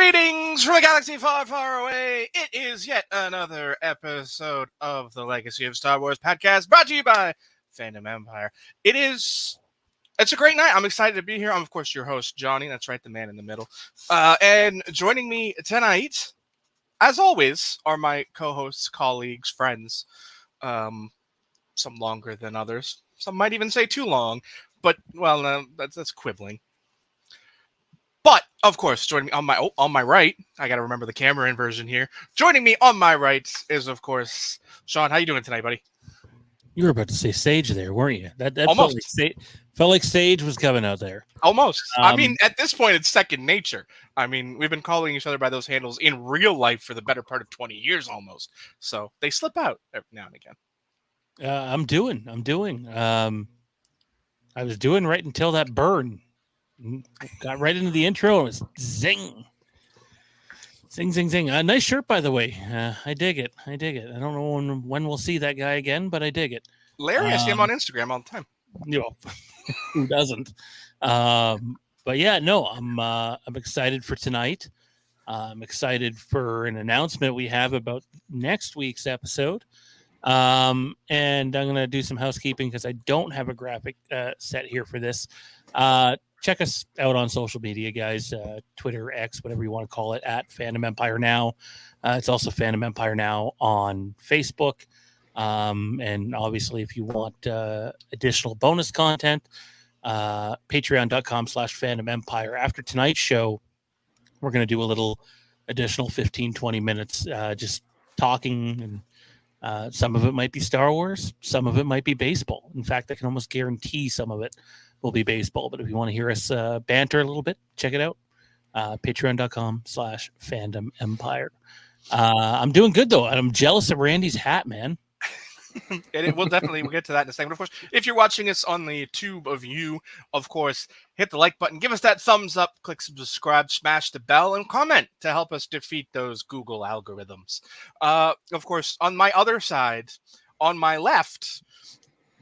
Greetings from a galaxy far, far away. It is yet another episode of the Legacy of Star Wars podcast brought to you by Fandom Empire. It's a great night. I'm excited to be here. I'm, of course, your host, Johnny. That's right, the man in the middle. And joining me tonight, as always, are my co-hosts, colleagues, friends. Some longer than others. Some might even say too long. But, well, no, that's quibbling. But, of course, joining me on my right, I got to remember the camera inversion here. Joining me on my right is, of course, Sean. How you doing tonight, buddy? You were about to say Sage there, weren't you? That Almost. felt like Sage was coming out there. Almost. I mean, at this point, it's second nature. I mean, we've been calling each other by those handles in real life for the better part of 20 years almost. So they slip out every now and again. I'm doing. I was doing right until that burn. Got right into the intro and it was zing. Zing, zing, zing. Nice shirt, by the way. I dig it. I don't know when we'll see that guy again, but I dig it. Larry, I see him on Instagram all the time. You know, who doesn't? But yeah, no, I'm excited for tonight. I'm excited for an announcement we have about next week's episode. And I'm going to do some housekeeping because I don't have a graphic set here for this. Check us out on social media, guys. Twitter, X, whatever you want to call it, at Fandom Empire Now. It's also Fandom Empire Now on Facebook. And obviously, if you want additional bonus content, patreon.com/Fandom Empire. After tonight's show, we're going to do a little additional 15, 20 minutes just talking. And some of it might be Star Wars. Some of it might be baseball. In fact, I can almost guarantee some of it will be baseball. But if you want to hear us banter a little bit, check it out. Patreon.com/Fandom Empire. I'm doing good, though. I'm jealous of Randy's hat, man. And we'll get to that in a second. Of course, if you're watching us on the tube of you, of course, hit the like button, give us that thumbs up, click subscribe, smash the bell, and comment to help us defeat those Google algorithms. Of course, on my other side, on my left,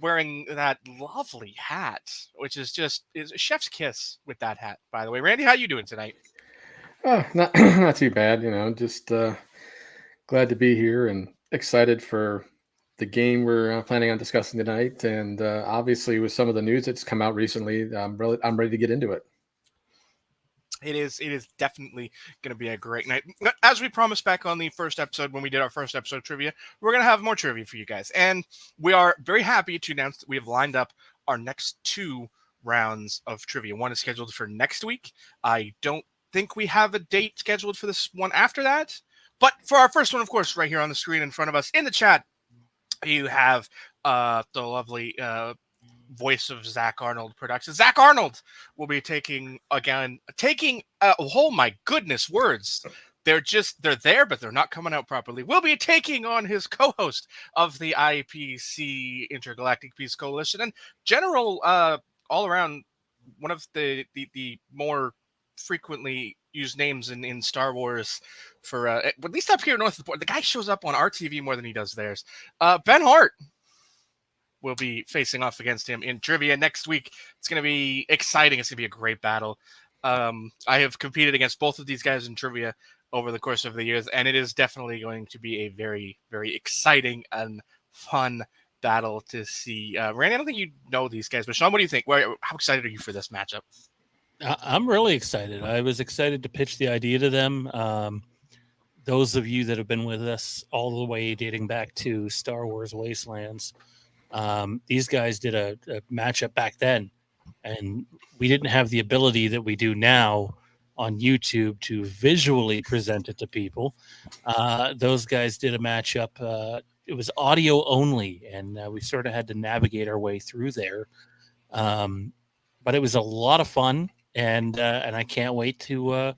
wearing that lovely hat, which is a chef's kiss with that hat, by the way. Randy, how you doing tonight? Oh, not too bad. Just glad to be here and excited for the game we're planning on discussing tonight. And obviously, with some of the news that's come out recently, I'm ready to get into it. It is definitely going to be a great night. As we promised back on the first episode, when we did our first episode trivia, we're going to have more trivia for you guys. And we are very happy to announce that we have lined up our next two rounds of trivia. One is scheduled for next week. I don't think we have a date scheduled for this one after that. But for our first one, of course, right here on the screen in front of us in the chat, you have the lovely voice of Zach Arnold production. Zach Arnold will be taking, oh my goodness, words. They're there, but they're not coming out properly. We'll be taking on his co-host of the IPC Intergalactic Peace Coalition and general, all around, one of the more frequently used names in Star Wars for, at least up here north of the border. The guy shows up on our TV more than he does theirs. Ben Hart will be facing off against him in trivia next week. It's going to be exciting. It's going to be a great battle. I have competed against both of these guys in trivia over the course of the years, and it is definitely going to be a very, very exciting and fun battle to see. Randy, I don't think you know these guys, but Sean, what do you think? How excited are you for this matchup? I'm really excited. I was excited to pitch the idea to them. Those of you that have been with us all the way dating back to Star Wars Wastelands, these guys did a matchup back then, and we didn't have the ability that we do now on YouTube to visually present it to people. Those guys did a matchup. It was audio only, and we sort of had to navigate our way through there. But it was a lot of fun, and I can't wait to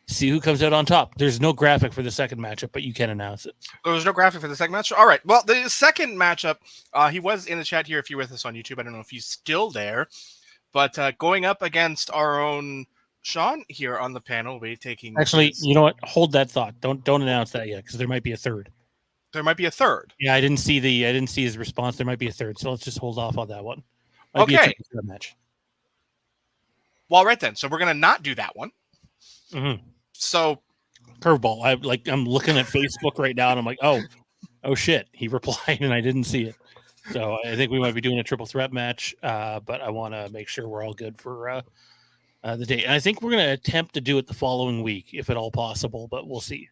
see who comes out on top. There's no graphic for the second matchup, but you can announce it. There's no graphic for the second matchup? All right. Well, the second matchup, he was in the chat here if you're with us on YouTube. I don't know if he's still there. But going up against our own Sean here on the panel, will be taking... Actually, you know what? Hold that thought. Don't announce that yet, because there might be a third. There might be a third? Yeah, I didn't see his response. There might be a third, so let's just hold off on that one. Okay. Match. Well, right then. So we're going to not do that one. Mm-hmm. So curveball. I'm looking at Facebook right now, and I'm like, oh shit, he replied, and I didn't see it. So I think we might be doing a triple threat match, but I want to make sure we're all good for the date. And I think we're going to attempt to do it the following week, if at all possible, but we'll see.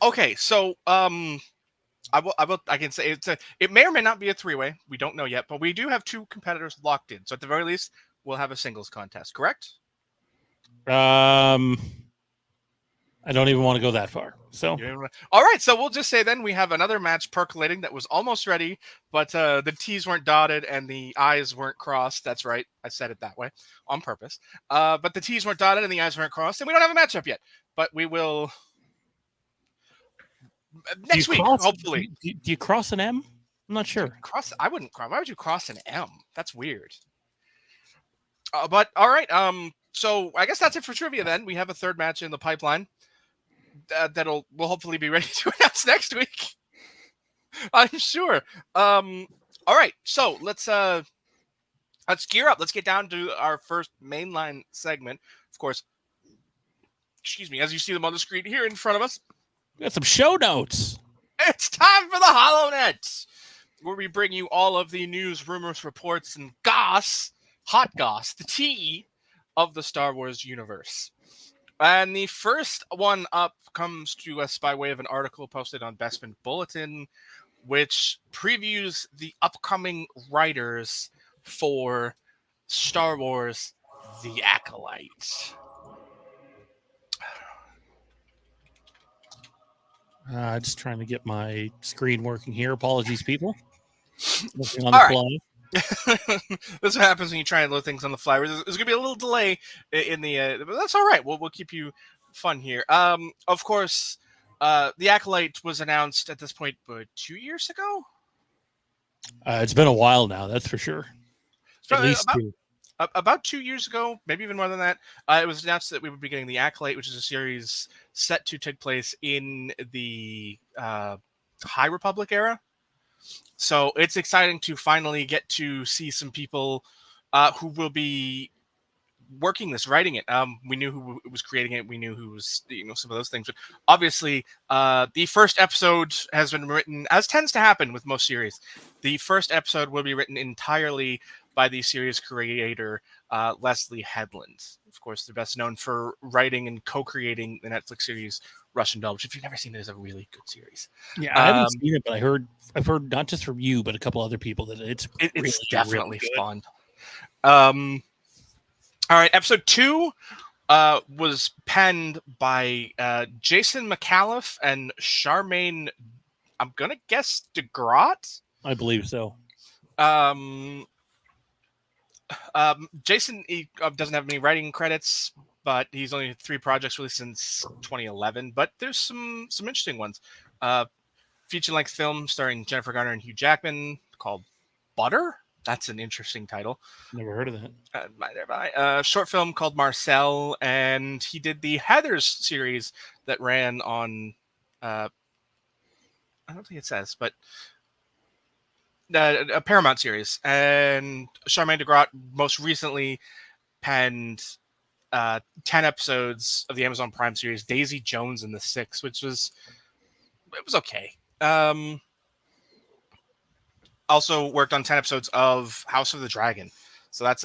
Okay, so I can say it may or may not be a 3-way. We don't know yet, but we do have 2 competitors locked in. So at the very least, we'll have a singles contest, correct? I don't even want to go that far. So all right, so we'll just say then we have another match percolating that was almost ready, but the T's weren't dotted and the I's weren't crossed. That's right, I said it that way on purpose. But the T's weren't dotted and the I's weren't crossed, and we don't have a matchup yet. But we will next week, hopefully. Do you cross an M? I'm not sure. I wouldn't cross. Why would you cross an M? That's weird. But all right. So I guess that's it for trivia. Then we have a third match in the pipeline. We'll hopefully be ready to announce next week. I'm sure. All right, so let's gear up. Let's get down to our first mainline segment. Of course, excuse me, as you see them on the screen here in front of us. We got some show notes. It's time for the HoloNet, where we bring you all of the news, rumors, reports, and hot goss, the tea of the Star Wars universe. And the first one up comes to us by way of an article posted on Bespin Bulletin, which previews the upcoming writers for Star Wars The Acolyte. Just trying to get my screen working here. Apologies, people. Looking on the fly. This is what happens when you try and load things on the fly. There's going to be a little delay in the, but that's all right. We'll keep you fun here. Of course, The Acolyte was announced at this point, 2 years ago. It's been a while now, that's for sure. At least about 2 years ago, maybe even more than that. It was announced that we would be getting The Acolyte, which is a series set to take place in the High Republic era. So it's exciting to finally get to see some people who will be working this, writing it. We knew who was creating it. We knew who was, some of those things. But obviously, the first episode has been written, as tends to happen with most series. The first episode will be written entirely by the series creator, Leslie Headland. Of course, they're best known for writing and co-creating the Netflix series Russian Doll, which if you've never seen it, is a really good series. Yeah, I haven't seen it, but I've heard not just from you, but a couple other people that it's really, definitely really fun. All right, episode 2 was penned by Jason McAuliffe and Charmaine, I'm going to guess, DeGrotte? I believe so. Jason doesn't have any writing credits, but he's only had 3 projects released since 2011. But there's some interesting ones. Feature-length film starring Jennifer Garner and Hugh Jackman called Butter. That's an interesting title. Never heard of that. Short film called Marcel, and he did the Heathers series that ran on. I don't think it says, but a Paramount series. And Charmaine DeGrotte most recently penned 10 episodes of the Amazon Prime series Daisy Jones and the Six, which was okay. Also worked on 10 episodes of House of the Dragon. So that's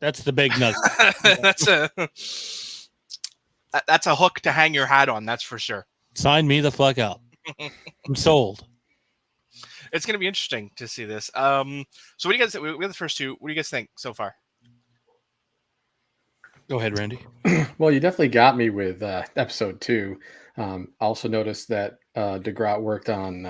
that's the big nugget. that's a hook to hang your hat on, that's for sure. Sign me the fuck up. I'm sold. It's going to be interesting to see this. So what do you guys think? We have the first 2. What do you guys think so far? Go ahead, Randy. Well, you definitely got me with episode 2. Also noticed that DeGrotte worked on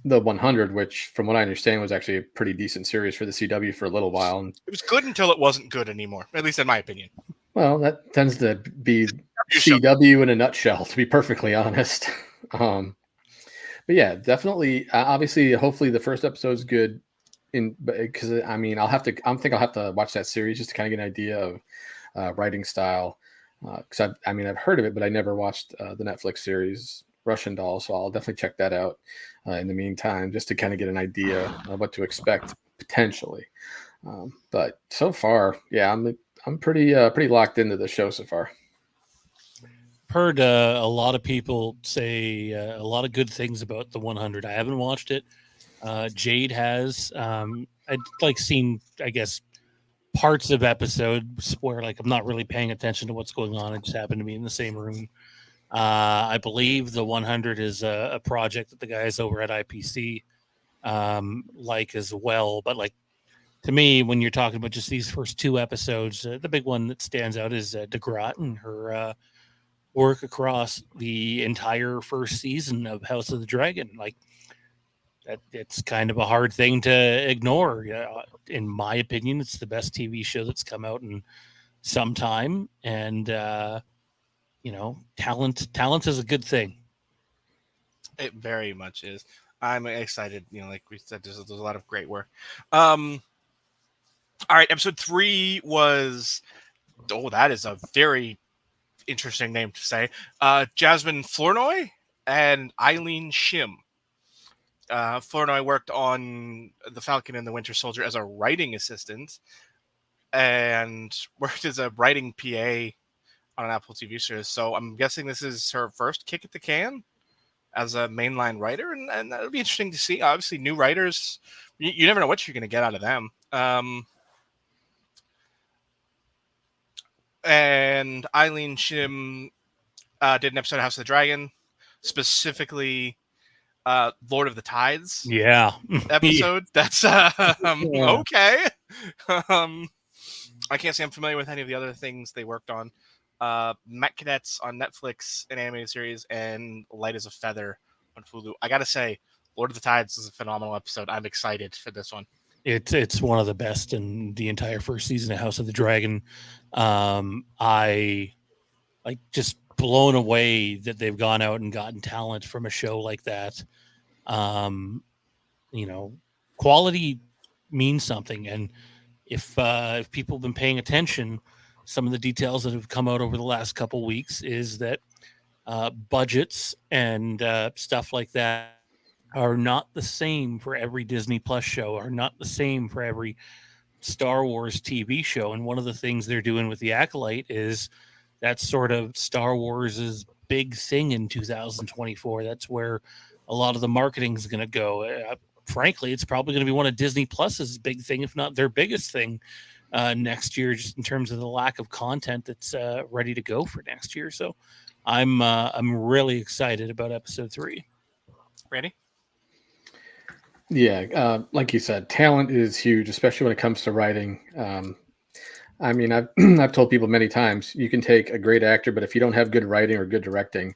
the 100, which from what I understand was actually a pretty decent series for the CW for a little while. And it was good until it wasn't good anymore, at least in my opinion. Well, that tends to be CW in a nutshell, to be perfectly honest. But yeah, definitely. Obviously, hopefully the first episode's good. Because I mean, I'll have to watch that series just to kind of get an idea of writing style. Because I've heard of it, but I never watched the Netflix series Russian Doll, so I'll definitely check that out in the meantime, just to kind of get an idea of what to expect potentially. But so far, yeah, I'm pretty locked into the show so far. heard a lot of people say a lot of good things about the 100. I haven't watched it. Jade has. I'd like seen, I guess, parts of episodes where like I'm not really paying attention to what's going on. I just happen to be in the same room. I believe the 100 is a project that the guys over at IPC like as well. But like to me, when you're talking about just these first two episodes, the big one that stands out is DeGrot and her work across the entire first season of House of the Dragon. Like that, it's kind of a hard thing to ignore. In my opinion, it's the best TV show that's come out in some time, and talent is a good thing. It very much is. I'm excited. Like we said, there's a lot of great work. All right, episode 3 was. Oh, that is a very interesting name to say. Jasmine Flournoy and Eileen Shim. Flournoy worked on The Falcon and the Winter Soldier as a writing assistant and worked as a writing PA on an Apple TV series. So I'm guessing this is her first kick at the can as a mainline writer, and that'll be interesting to see. Obviously, new writers, you never know what you're going to get out of them. And Eileen Shim did an episode of House of the Dragon, specifically Lord of the Tides. Yeah. Episode. That's okay. I can't say I'm familiar with any of the other things they worked on. Met Cadets on Netflix, an animated series, and Light as a Feather on Hulu. I gotta say, Lord of the Tides is a phenomenal episode. I'm excited for this one. It's one of the best in the entire first season of House of the Dragon. I like just blown away that they've gone out and gotten talent from a show like that. Quality means something, and if people have been paying attention, some of the details that have come out over the last couple weeks is that budgets and stuff like that are not the same for every Disney Plus show, are not the same for every Star Wars TV show. And one of the things they're doing with The Acolyte is that's sort of Star Wars's big thing in 2024. That's where a lot of the marketing is going to go. Frankly, it's probably going to be one of Disney Plus's big thing, if not their biggest thing next year, just in terms of the lack of content that's ready to go for next year. So I'm really excited about episode 3. Randy? Yeah, like you said, talent is huge, especially when it comes to writing. I mean, I've I've told people many times, you can take a great actor, but if you don't have good writing or good directing,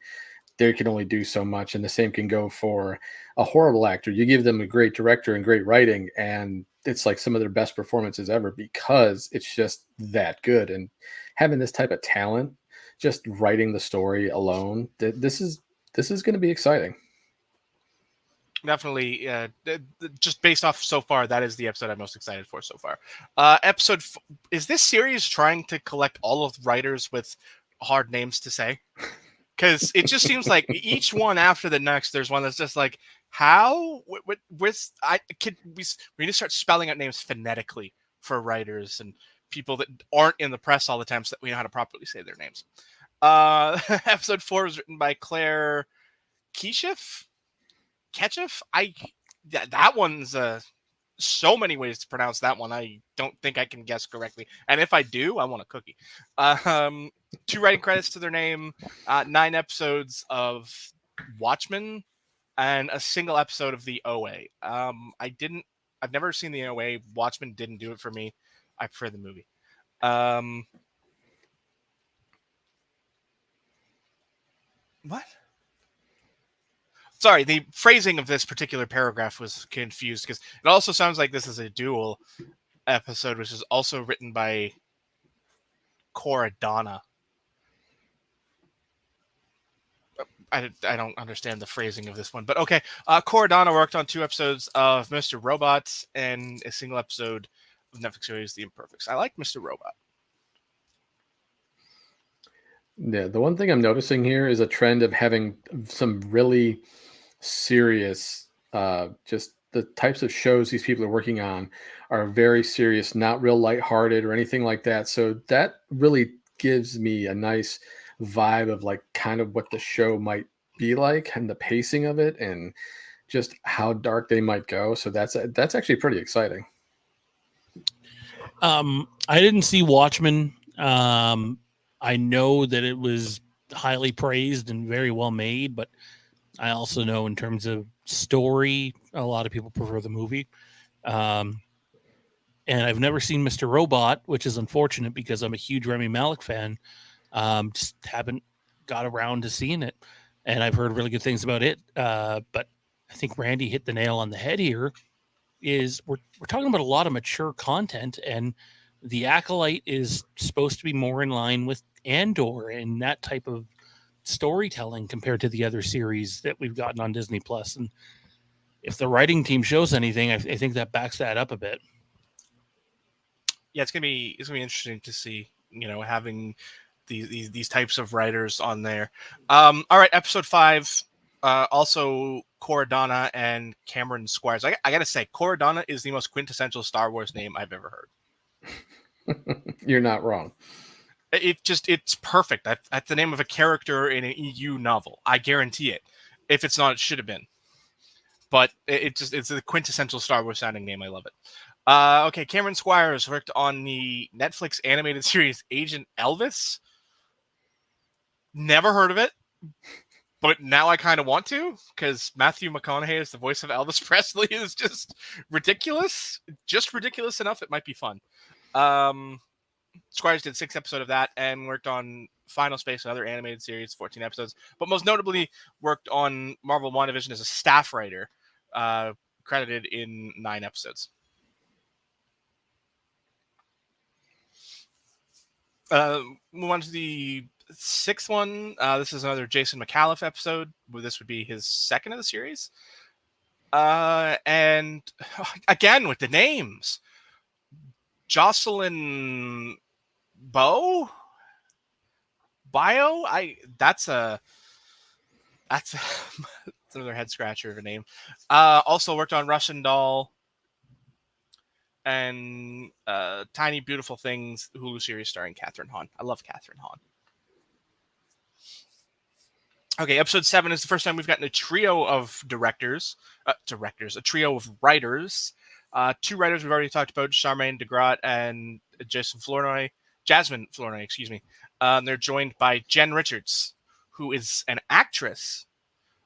they can only do so much. And the same can go for a horrible actor. You give them a great director and great writing, and it's like some of their best performances ever because it's just that good. And having this type of talent, just writing the story alone, this is going to be exciting. Definitely, just based off so far, that is the episode I'm most excited for so far. Is this series trying to collect all of the writers with hard names to say? Because it just seems like each one after the next, there's one that's just like, how? We need to start spelling out names phonetically for writers and people that aren't in the press all the time so that we know how to properly say their names. Episode 4 was written by Claire Ketchup. That one's so many ways to pronounce that one. I don't think I can guess correctly, and if I do, I want a cookie. 2 writing credits to their name, 9 episodes of Watchmen, and a single episode of the OA. I've never seen the OA. Watchmen didn't do it for me. I prefer the movie. What? Sorry, the phrasing of this particular paragraph was confused because it also sounds like this is a dual episode, which is also written by Cora Donna. I don't understand the phrasing of this one, but okay. Cora Donna worked on 2 episodes of Mr. Robot and a single episode of Netflix series The Imperfects. I like Mr. Robot. Yeah, the one thing I'm noticing here is a trend of having some really serious, just the types of shows these people are working on are very serious, not real lighthearted or anything like that. So that really gives me a nice vibe of like kind of what the show might be like and the pacing of it and just how dark they might go. So that's actually pretty exciting. I didn't see Watchmen. I know that it was highly praised and very well made, but I also know in terms of story, a lot of people prefer the movie. And I've never seen Mr. Robot, which is unfortunate because I'm a huge Remy Malek fan. Just haven't got around to seeing it. And I've heard really good things about it. But I think Randy hit the nail on the head here. Is we're talking about a lot of mature content, and The Acolyte is supposed to be more in line with Andor and that type of storytelling compared to the other series that we've gotten on Disney Plus. And if the writing team shows anything, I think that backs that up a bit. Yeah, it's gonna be interesting to see, having these types of writers on there. All right, episode 5. Also, Corradonna and Cameron Squires. I gotta say, Corradonna is the most quintessential Star Wars name I've ever heard. You're not wrong. It's perfect. That's the name of a character in an EU novel. I guarantee it. If it's not, it should have been. But it's a quintessential Star Wars sounding name. I love it. Okay, Cameron Squires worked on the Netflix animated series Agent Elvis. Never heard of it, but now I kind of want to, because Matthew McConaughey as the voice of Elvis Presley is just ridiculous. Just ridiculous enough. It might be fun. Squires did 6 episodes of that and worked on Final Space, another animated series, 14 episodes, but most notably worked on Marvel WandaVision as a staff writer, credited in 9 episodes. Move on to the 6th one. This is another Jason McAuliffe episode. This would be his 2nd of the series. And again with the names, Jocelyn Bio. That's another head scratcher of a name. Also worked on Russian Doll and Tiny Beautiful Things, Hulu series starring Catherine Hahn. I love Catherine Hahn. Okay, episode 7 is the first time we've gotten a trio of a trio of writers. 2 writers we've already talked about, Charmaine DeGraat and Jasmine Flournoy, excuse me. They're joined by Jen Richards, who is an actress,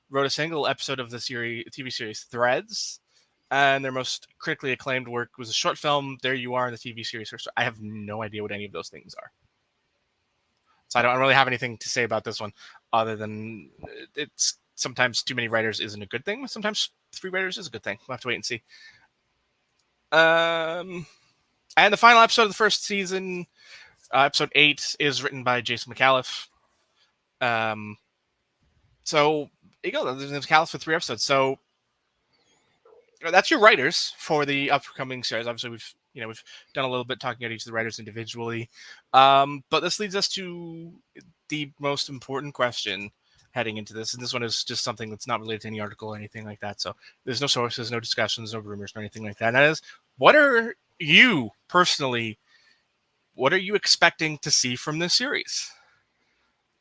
wrote a single episode of the TV series Threads, and their most critically acclaimed work was a short film, There You Are, in the TV series. I have no idea what any of those things are. So I don't really have anything to say about this one, other than it's sometimes too many writers isn't a good thing, but sometimes 3 writers is a good thing. We'll have to wait and see. And the final episode of the first season, episode 8, is written by Jason McAuliffe. So there you go. There's McAuliffe for 3 episodes. So that's your writers for the upcoming series. Obviously, we've done a little bit talking about each of the writers individually. But this leads us to the most important question heading into this. And this one is just something that's not related to any article or anything like that. So there's no sources, no discussions, no rumors, or anything like that. And that is, what are you personally, what are you expecting to see from this series?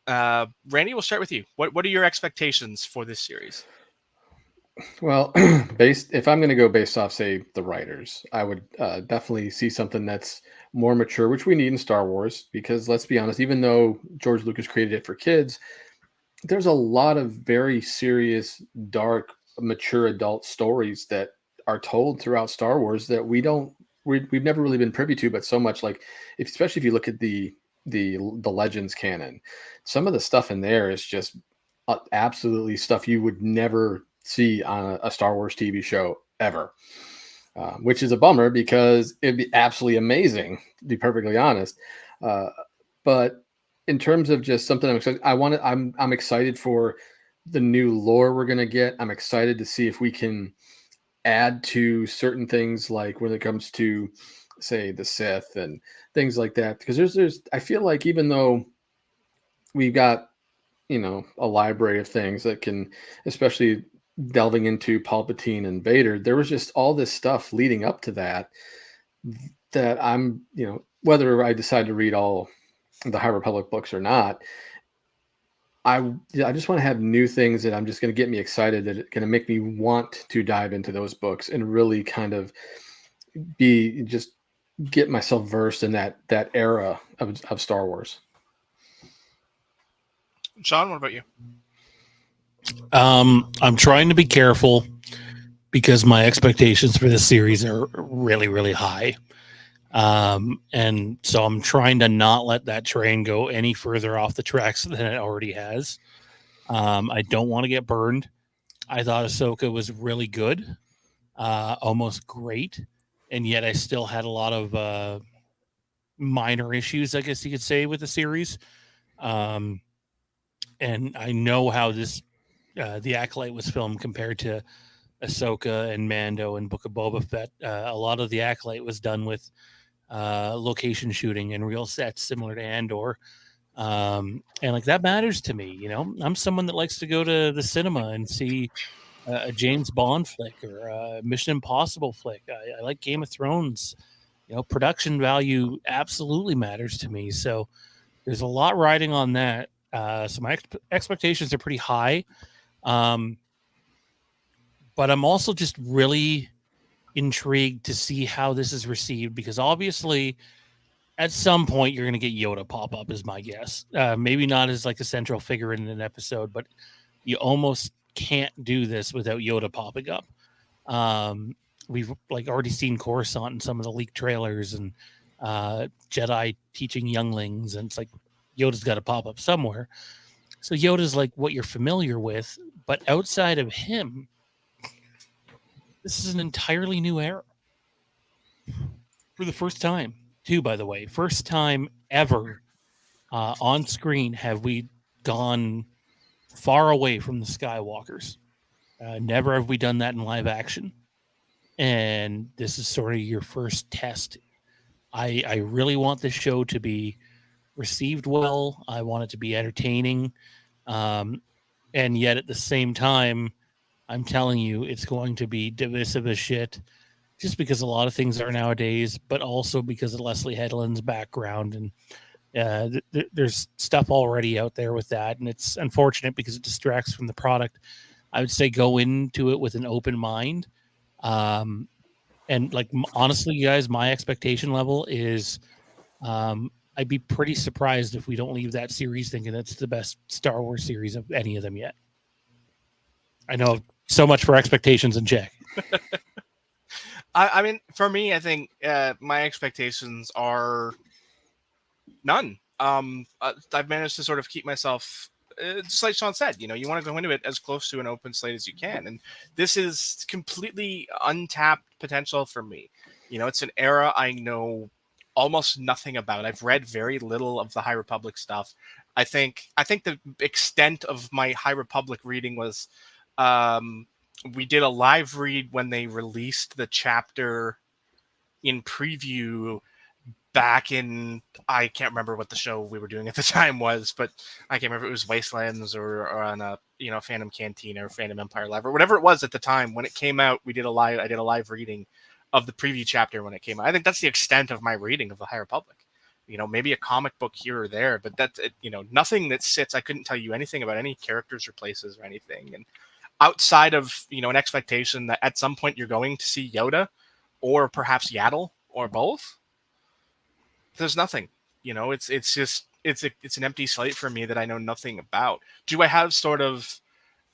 Randy, we'll start with you. What are your expectations for this series? Well, if I'm going to go based off, say, the writers, I would definitely see something that's more mature, which we need in Star Wars, because let's be honest, even though George Lucas created it for kids, there's a lot of very serious, dark, mature adult stories that are told throughout Star Wars that we've never really been privy to, but so much, like, especially if you look at the Legends canon, some of the stuff in there is just absolutely stuff you would never see on a Star Wars TV show ever, which is a bummer because it'd be absolutely amazing, to be perfectly honest. But in terms of just something I'm excited, I'm excited for the new lore we're gonna get. I'm excited to see if we can add to certain things, like when it comes to, say, the Sith and things like that. Because there's I feel like even though we've got a library of things that can, especially delving into Palpatine and Vader, there was just all this stuff leading up to that I'm, whether I decide to read all the High Republic books or not, I just want to have new things that I'm just going to get me excited, that are going to make me want to dive into those books and really kind of just get myself versed in that era of Star Wars. Sean, what about you? I'm trying to be careful because my expectations for this series are really, really high. And so I'm trying to not let that train go any further off the tracks than it already has. I don't want to get burned. I thought Ahsoka was really good, almost great, and yet I still had a lot of minor issues, I guess you could say, with the series. And I know how The Acolyte was filmed compared to Ahsoka and Mando and Book of Boba Fett. A lot of The Acolyte was done with location shooting and real sets, similar to Andor. And like that matters to me. You know, I'm someone that likes to go to the cinema and see a James Bond flick or a Mission Impossible flick. I like Game of Thrones. You know, production value absolutely matters to me. So there's a lot riding on that. So my expectations are pretty high. But I'm also just really intrigued to see how this is received, because obviously at some point you're going to get Yoda pop up, is my guess. Maybe not as like a central figure in an episode, but you almost can't do this without Yoda popping up. We've like already seen Coruscant in some of the leaked trailers, and Jedi teaching younglings, and it's like Yoda's got to pop up somewhere. So Yoda's like what you're familiar with, but outside of him, this is an entirely new era. For the first time, too, by the way. First time ever on screen have we gone far away from the Skywalkers. Never have we done that in live action. And this is sort of your first test. I really want this show to be received well. I want it to be entertaining. And yet at the same time, I'm telling you, it's going to be divisive as shit, just because a lot of things are nowadays, but also because of Leslie Headland's background. And there's stuff already out there with that. And it's unfortunate because it distracts from the product. I would say go into it with an open mind. And like, honestly, you guys, my expectation level is I'd be pretty surprised if we don't leave that series thinking it's the best Star Wars series of any of them yet. I know so much for expectations in check. I mean, for me, I think my expectations are none. I've managed to sort of keep myself, just like Sean said, you know, you want to go into it as close to an open slate as you can. And this is completely untapped potential for me. You know, it's an era I know almost nothing about. I've read very little of the High Republic stuff. I think the extent of my High Republic reading was we did a live read when they released the chapter in preview back in, I can't remember what the show we were doing at the time was, but I can't remember if it was Wastelands or on a, you know, Phantom Cantina or Phantom Empire Live or whatever it was at the time. When it came out, I did a live reading of the preview chapter when it came out. I think that's the extent of my reading of the High Republic. You know, maybe a comic book here or there, but that's it, you know, nothing that sits. I couldn't tell you anything about any characters or places or anything. And outside of, you know, an expectation that at some point you're going to see Yoda or perhaps Yaddle or both, there's nothing. You know, it's just it's an empty slate for me that I know nothing about. Do I have sort of,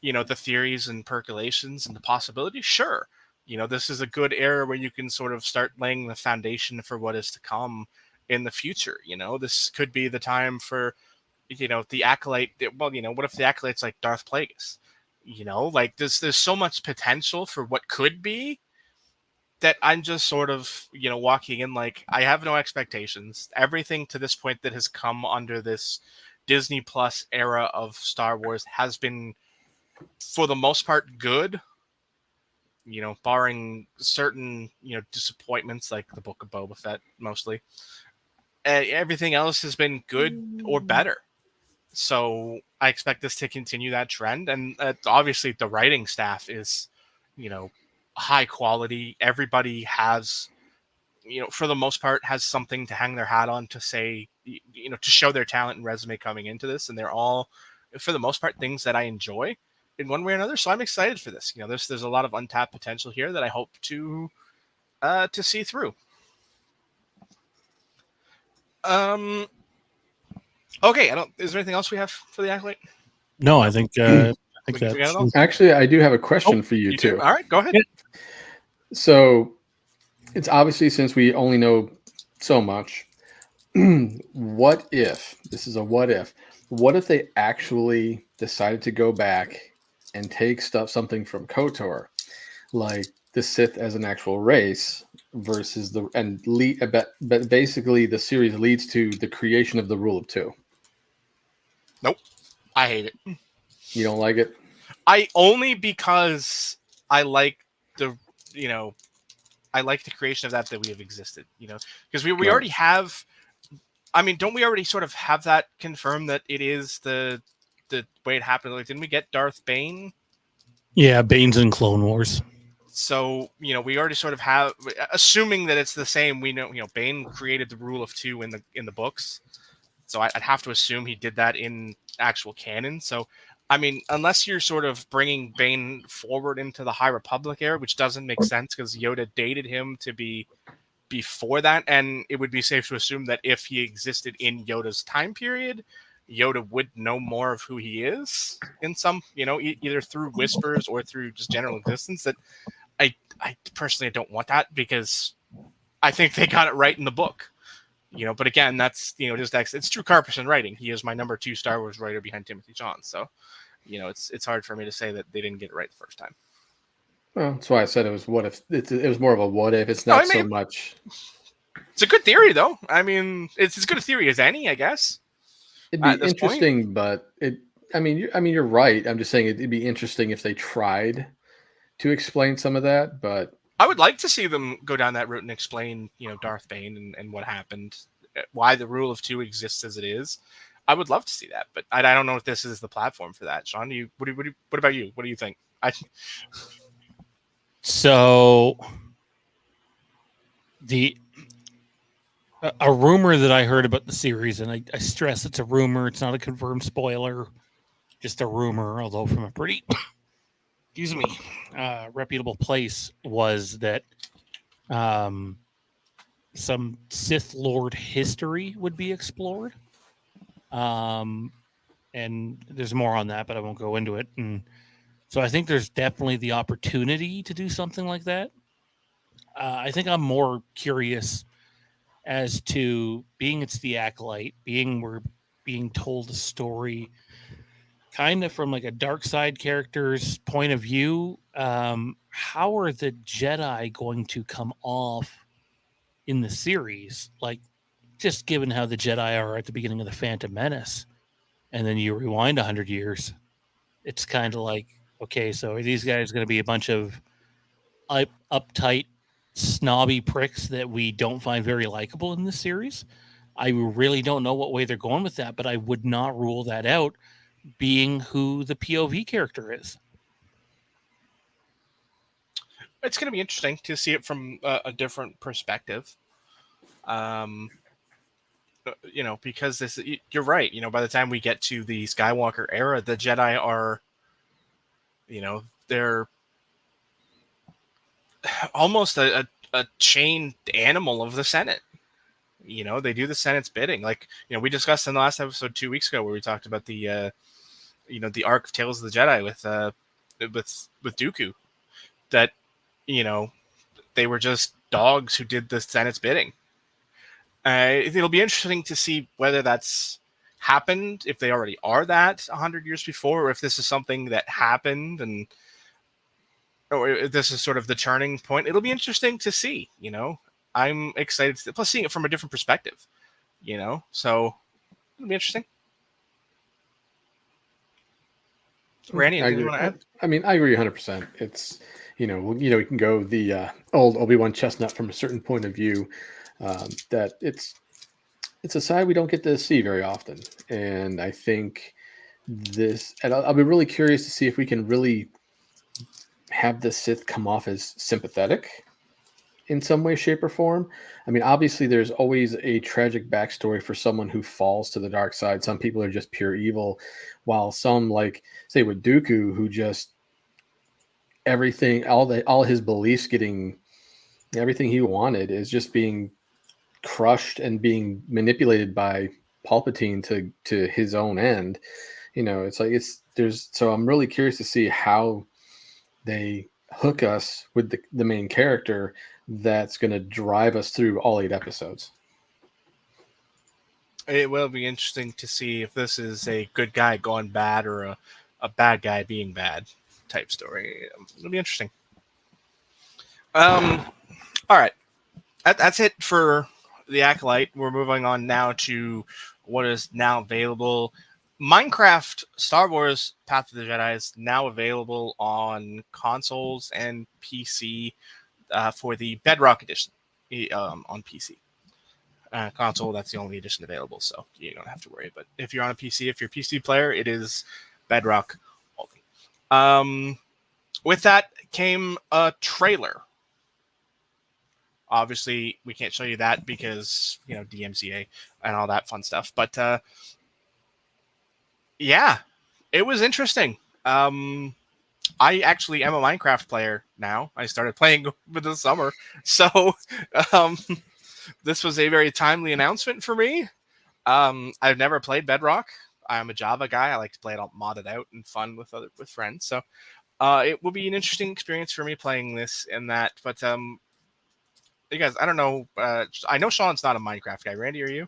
you know, the theories and percolations and the possibilities? Sure. You know, this is a good era where you can sort of start laying the foundation for what is to come in the future. You know, this could be the time for, you know, the Acolyte. Well, you know, what if the Acolyte's like Darth Plagueis? You know, like there's so much potential for what could be that I'm just sort of, you know, walking in like I have no expectations. Everything to this point that has come under this Disney Plus era of Star Wars has been, for the most part, good. You know, barring certain, you know, disappointments like the Book of Boba Fett mostly. Everything else has been good or better. So I expect this to continue that trend. And obviously the writing staff is, you know, high quality. Everybody has, you know, for the most part, has something to hang their hat on to say, you know, to show their talent and resume coming into this. And they're all for the most part, things that I enjoy in one way or another. So I'm excited for this. There's a lot of untapped potential here that I hope to see through. Okay, is there anything else we have for the Acolyte? No, I think We got it all? Actually, I do have a question for you too. All right, go ahead. Yeah. So it's obviously, since we only know so much, what if this is a what if they actually decided to go back and take something from KOTOR, like the Sith as an actual race versus but basically the series leads to the creation of the rule of two. Nope. I hate it. You don't like it? Only because I like the creation of that we have existed, because we Right. already have. I mean, don't we already sort of have that confirmed that it is the way it happened? Like, didn't we get Darth Bane? Yeah, Bane's in Clone Wars. So, we already sort of have, assuming that it's the same. We know, Bane created the rule of two in the books. So I'd have to assume he did that in actual canon. So, I mean, unless you're sort of bringing Bane forward into the High Republic era, which doesn't make sense because Yoda dated him to be before that, and it would be safe to assume that if he existed in Yoda's time period, Yoda would know more of who he is in some, either through whispers or through just general existence. That I personally don't want that, because I think they got it right in the book. But again, that's it's Drew Karpyshyn writing. He is my number 2 Star Wars writer behind Timothy Zahn. So, it's hard for me to say that they didn't get it right the first time. Well, that's why I said it was what if. It was more of a what if. It's not so much. It's a good theory, though. I mean, it's as good a theory as any, I guess. It'd be interesting, but I mean, you're right. I'm just saying it'd be interesting if they tried to explain some of that, but I would like to see them go down that route and explain, Darth Bane and what happened, why the rule of two exists as it is. I would love to see that, but I don't know if this is the platform for that. Sean, what about you? What do you think? So a rumor that I heard about the series, and I stress it's a rumor, it's not a confirmed spoiler, just a rumor, although from a pretty reputable place, was that some Sith Lord history would be explored. And there's more on that, but I won't go into it. And so I think there's definitely the opportunity to do something like that. I think I'm more curious as to, being it's the Acolyte, we're being told a story kind of from like a dark side character's point of view. How are the Jedi going to come off in the series? Like, just given how the Jedi are at the beginning of the Phantom Menace, and then you rewind 100 years, it's kind of like, okay, so are these guys going to be a bunch of uptight, snobby pricks that we don't find very likable in this series? I really don't know what way they're going with that, but I would not rule that out, being who the POV character is. It's going to be interesting to see it from a different perspective. Because you're right. By the time we get to the Skywalker era, the Jedi are, they're almost a chained animal of the Senate. They do the Senate's bidding. Like, we discussed in the last episode 2 weeks ago, where we talked about the, the arc of Tales of the Jedi with Dooku, that, they were just dogs who did the Senate's bidding. It'll be interesting to see whether that's happened, if they already are that 100 years before, or if this is something that happened, or if this is sort of the turning point. It'll be interesting to see. I'm excited plus seeing it from a different perspective. So it'll be interesting. Randy, anything you want to add? I mean, I agree 100%. It's we can go the old Obi-Wan chestnut from a certain point of view. That it's a side we don't get to see very often, and I think and I'll be really curious to see if we can really have the Sith come off as sympathetic in some way, shape, or form. I mean, obviously, there's always a tragic backstory for someone who falls to the dark side. Some people are just pure evil, while some, like, say, with Dooku, who just everything, all his beliefs getting everything he wanted is just being crushed and being manipulated by Palpatine to his own end. It's like so I'm really curious to see how they hook us with the main character that's going to drive us through all 8 episodes. It will be interesting to see if this is a good guy going bad or a bad guy being bad type story. It'll be interesting. All right. That's it for The Acolyte. We're moving on now to what is now available. Minecraft Star Wars Path of the Jedi is now available on consoles and PC for the Bedrock edition on PC. Console, that's the only edition available, so you don't have to worry. But if you're on a PC, if you're a PC player, it is Bedrock only. With that came a trailer. Obviously, we can't show you that because, DMCA and all that fun stuff. But yeah, it was interesting. I actually am a Minecraft player now. I started playing over the summer. So this was a very timely announcement for me. I've never played Bedrock. I'm a Java guy. I like to play it all modded out and fun with friends. So it will be an interesting experience for me playing this and that. But you guys, I don't know. I know Sean's not a Minecraft guy. Randy, are you?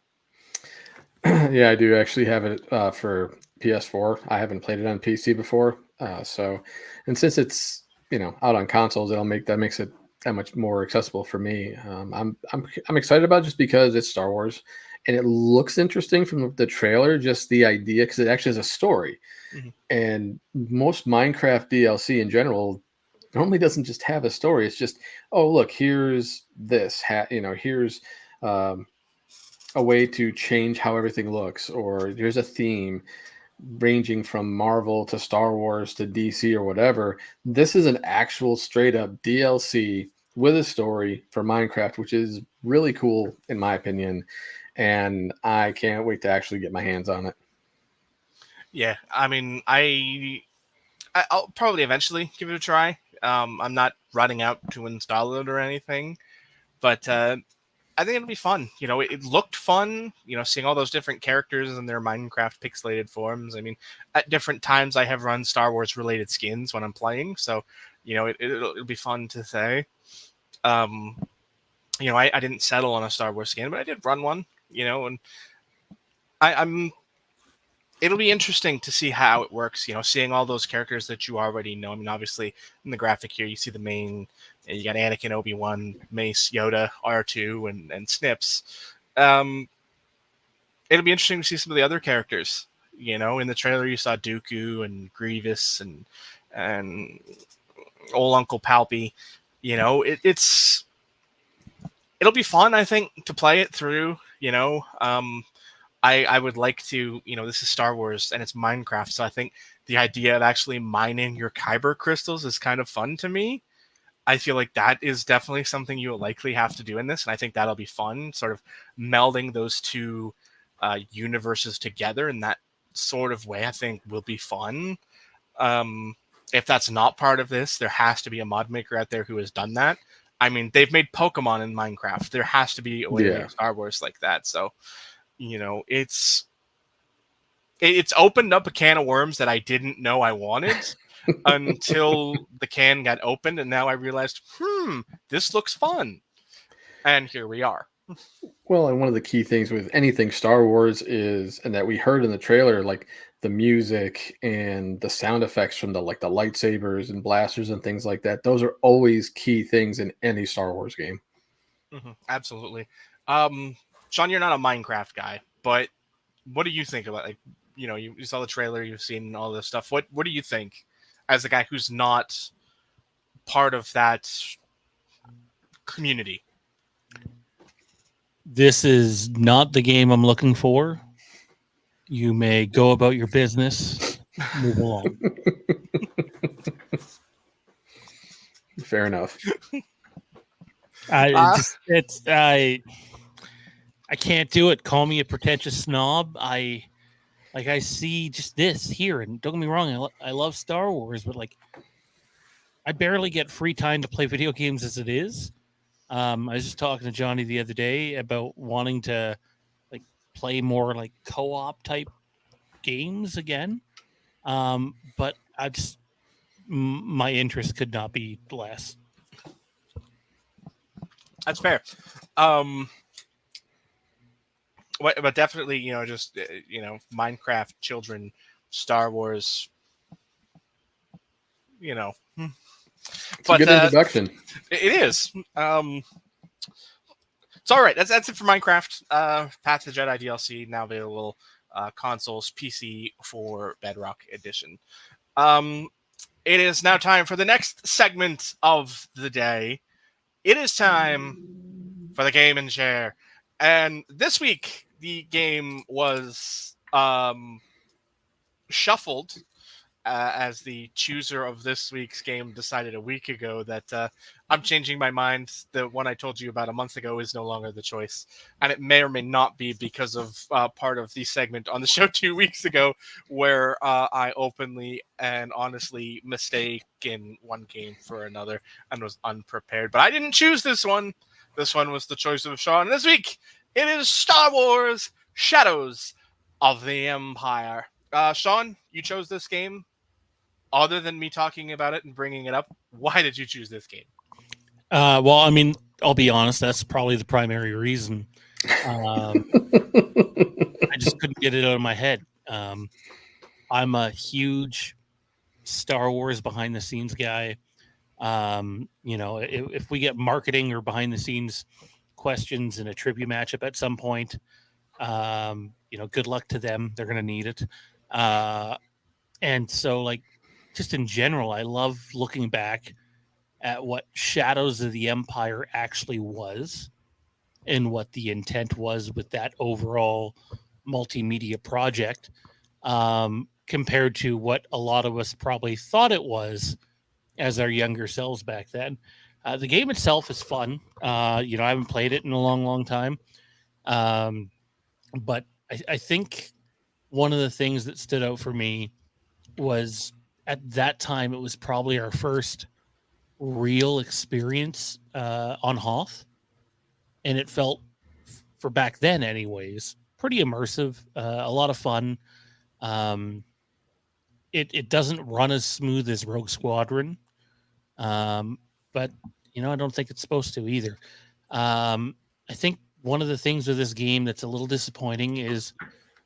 Yeah, I do actually have it for PS4. I haven't played it on PC before. And since it's out on consoles, that makes it that much more accessible for me. I'm excited about it just because it's Star Wars and it looks interesting from the trailer. Just the idea, because it actually has a story, and most Minecraft DLC in general normally doesn't just have a story. It's just, oh look, here's this, here's a way to change how everything looks, or here's a theme ranging from Marvel to Star Wars to DC or whatever. This is an actual straight up DLC with a story for Minecraft, which is really cool in my opinion. And I can't wait to actually get my hands on it. Yeah, I mean, I'll probably eventually give it a try. I'm not running out to install it or anything, but I think it'll be fun. It looked fun, seeing all those different characters in their Minecraft pixelated forms. I mean, at different times I have run Star Wars related skins when I'm playing. So, it'll be fun to say. I didn't settle on a Star Wars skin, but I did run one, and it'll be interesting to see how it works, seeing all those characters that you already know. I mean, obviously in the graphic here, you see the main, you got Anakin, Obi-Wan, Mace, Yoda, R2, and Snips. It'll be interesting to see some of the other characters. In the trailer, you saw Dooku and Grievous and old Uncle Palpy. It'll be fun, I think, to play it through. I would like to, this is Star Wars and it's Minecraft, so I think the idea of actually mining your kyber crystals is kind of fun to me. I feel like that is definitely something you will likely have to do in this, and I think that'll be fun, sort of melding those two universes together in that sort of way. I think will be fun. If that's not part of this, there has to be a mod maker out there who has done that. I mean, they've made Pokemon in Minecraft. There has to be a way to make Star Wars like that. So, it's opened up a can of worms that I didn't know I wanted until the can got opened, and now I realized, this looks fun. And here we are. Well, and one of the key things with anything Star Wars is, and that we heard in the trailer, like the music and the sound effects from the lightsabers and blasters and things like that. Those are always key things in any Star Wars game. Absolutely. Sean, you're not a Minecraft guy, but what do you think about, you saw the trailer, you've seen all this stuff. What do you think as a guy who's not part of that community? This is not the game I'm looking for. You may go about your business. Move along. Fair enough. I can't do it. Call me a pretentious snob. I see just this here, and don't get me wrong, I love Star Wars, but like I barely get free time to play video games as it is. I was just talking to Johnny the other day about wanting to like play more like co-op type games again. But my interest could not be less. That's fair. But definitely, just Minecraft, children, Star Wars. It's a good introduction. It is. It's all right. That's it for Minecraft. Path to the Jedi DLC now available. Consoles, PC for Bedrock Edition. It is now time for the next segment of the day. It is time for the game and share. And this week, the game was shuffled as the chooser of this week's game decided a week ago that I'm changing my mind. The one I told you about a month ago is no longer the choice. And it may or may not be because of part of the segment on the show 2 weeks ago where I openly and honestly mistaken one game for another and was unprepared. But I didn't choose this one. This one was the choice of Sean. This week, it is Star Wars Shadows of the Empire. Sean, you chose this game. Other than me talking about it and bringing it up, why did you choose this game? Well, I mean, I'll be honest. That's probably the primary reason. I just couldn't get it out of my head. I'm a huge Star Wars behind the scenes guy. If we get marketing or behind the scenes questions in a trivia matchup at some point, good luck to them. They're going to need it. And so, like, just in general, I love looking back at what Shadows of the Empire actually was and what the intent was with that overall multimedia project, compared to what a lot of us probably thought it was as our younger selves back then. The game itself is fun. I haven't played it in a long, long time. But I think one of the things that stood out for me was at that time, it was probably our first real experience on Hoth. And it felt, for back then anyways, pretty immersive, a lot of fun. It doesn't run as smooth as Rogue Squadron, but, I don't think it's supposed to either. I think one of the things with this game that's a little disappointing is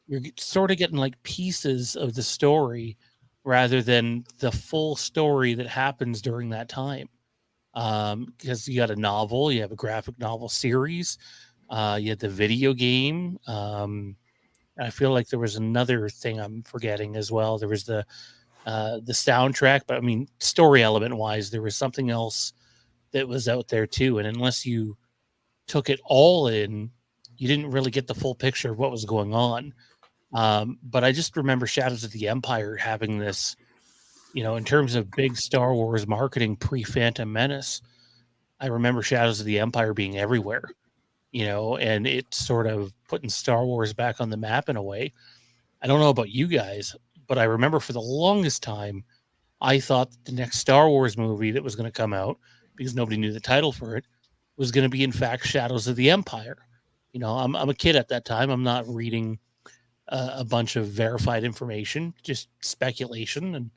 you're sort of getting like pieces of the story rather than the full story that happens during that time. Because you got a novel, you have a graphic novel series, you had the video game. I feel like there was another thing I'm forgetting as well. There was the soundtrack, but I mean, story element wise, there was something else that was out there too. And unless you took it all in, you didn't really get the full picture of what was going on. But I just remember Shadows of the Empire having this, in terms of big Star Wars marketing pre-Phantom Menace, I remember Shadows of the Empire being everywhere, and it sort of putting Star Wars back on the map in a way. I don't know about you guys, but I remember for the longest time, I thought the next Star Wars movie that was going to come out, because nobody knew the title for it, was going to be, in fact, Shadows of the Empire. I'm a kid at that time. I'm not reading a bunch of verified information, just speculation. And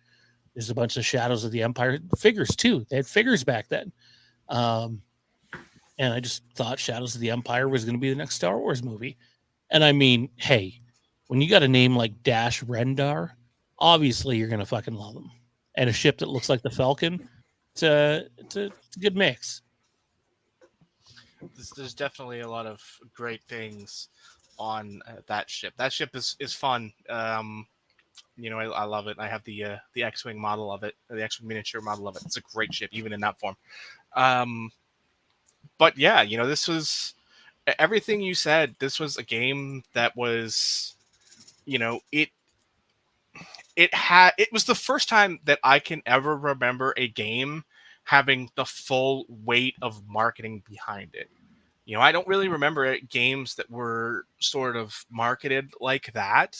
there's a bunch of Shadows of the Empire figures too. They had figures back then. And I just thought Shadows of the Empire was going to be the next Star Wars movie. And I mean, hey, when you got a name like Dash Rendar, obviously you're going to fucking love them. And a ship that looks like the Falcon, it's a good mix. There's definitely a lot of great things on that ship. That ship is fun. I love it. I have the X-Wing model of it, the X-Wing miniature model of it. It's a great ship, even in that form. But yeah, this was everything you said. This was a game that was, it was the first time that I can ever remember a game having the full weight of marketing behind it. I don't really remember games that were sort of marketed like that.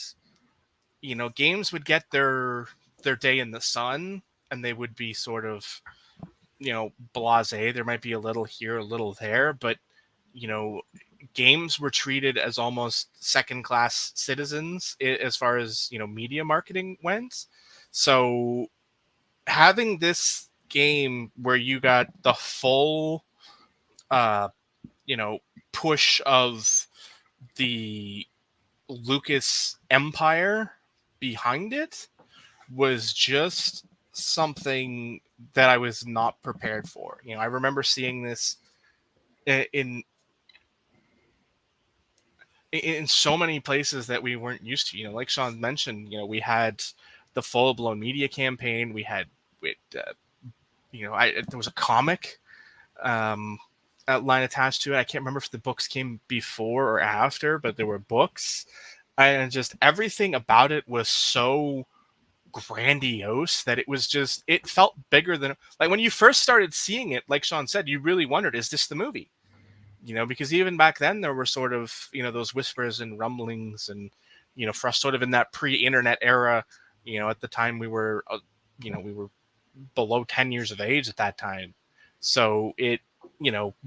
Games would get their day in the sun, and they would be sort of, blasé. There might be a little here, a little there, but you know, games were treated as almost second class citizens as far as media marketing went. So having this game where you got the full uh push of the Lucas empire behind it was just something that I was not prepared for. I remember seeing this in so many places that we weren't used to. Like Sean mentioned, we had the full blown media campaign. We had it. There was a comic line attached to it. I can't remember if the books came before or after, but there were books, and just everything about it was so grandiose that it felt bigger than, like, when you first started seeing it. Like Sean said, you really wondered, is this the movie? Because even back then there were sort of those whispers and rumblings, and for us, sort of in that pre-internet era, at the time we were we were below 10 years of age at that time. So we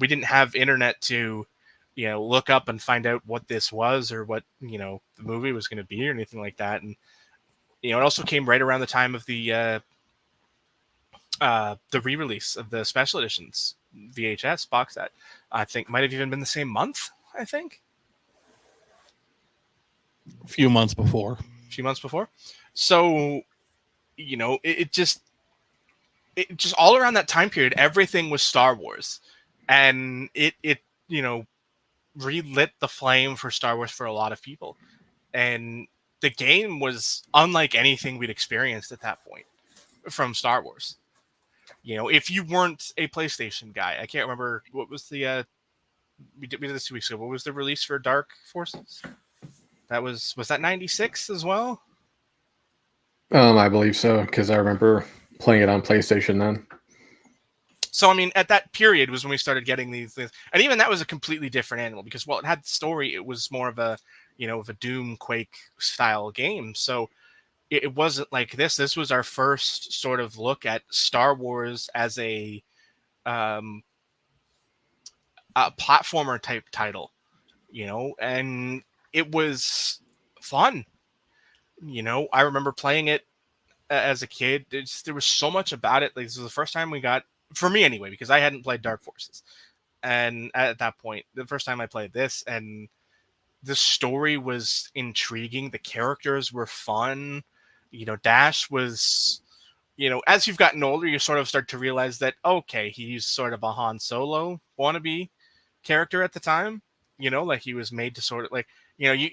didn't have internet to look up and find out what this was, or what the movie was going to be, or anything like that. And it also came right around the time of the re-release of the special editions VHS box set. I think might have even been the same month. I think a few months before. So it just all around that time period, everything was Star Wars, and it relit the flame for Star Wars for a lot of people. And the game was unlike anything we'd experienced at that point from Star Wars. If you weren't a PlayStation guy, I can't remember what was the we did this 2 weeks ago. What was the release for Dark Forces? That was that 96 as well? I believe so, because I remember playing it on PlayStation then. So, I mean, at that period was when we started getting these things. And even that was a completely different animal, because while it had story, it was more of a, of a Doom Quake style game. So it wasn't like this. This was our first sort of look at Star Wars as a platformer type title, and it was fun. I remember playing it as a kid. There was so much about it. Like, this was the first time we got, for me anyway, because I hadn't played Dark Forces, and at that point, the first time I played this, and the story was intriguing. The characters were fun. Dash was, as you've gotten older, you sort of start to realize that, okay, he's sort of a Han Solo wannabe character at the time. Like, he was made to sort of, like, you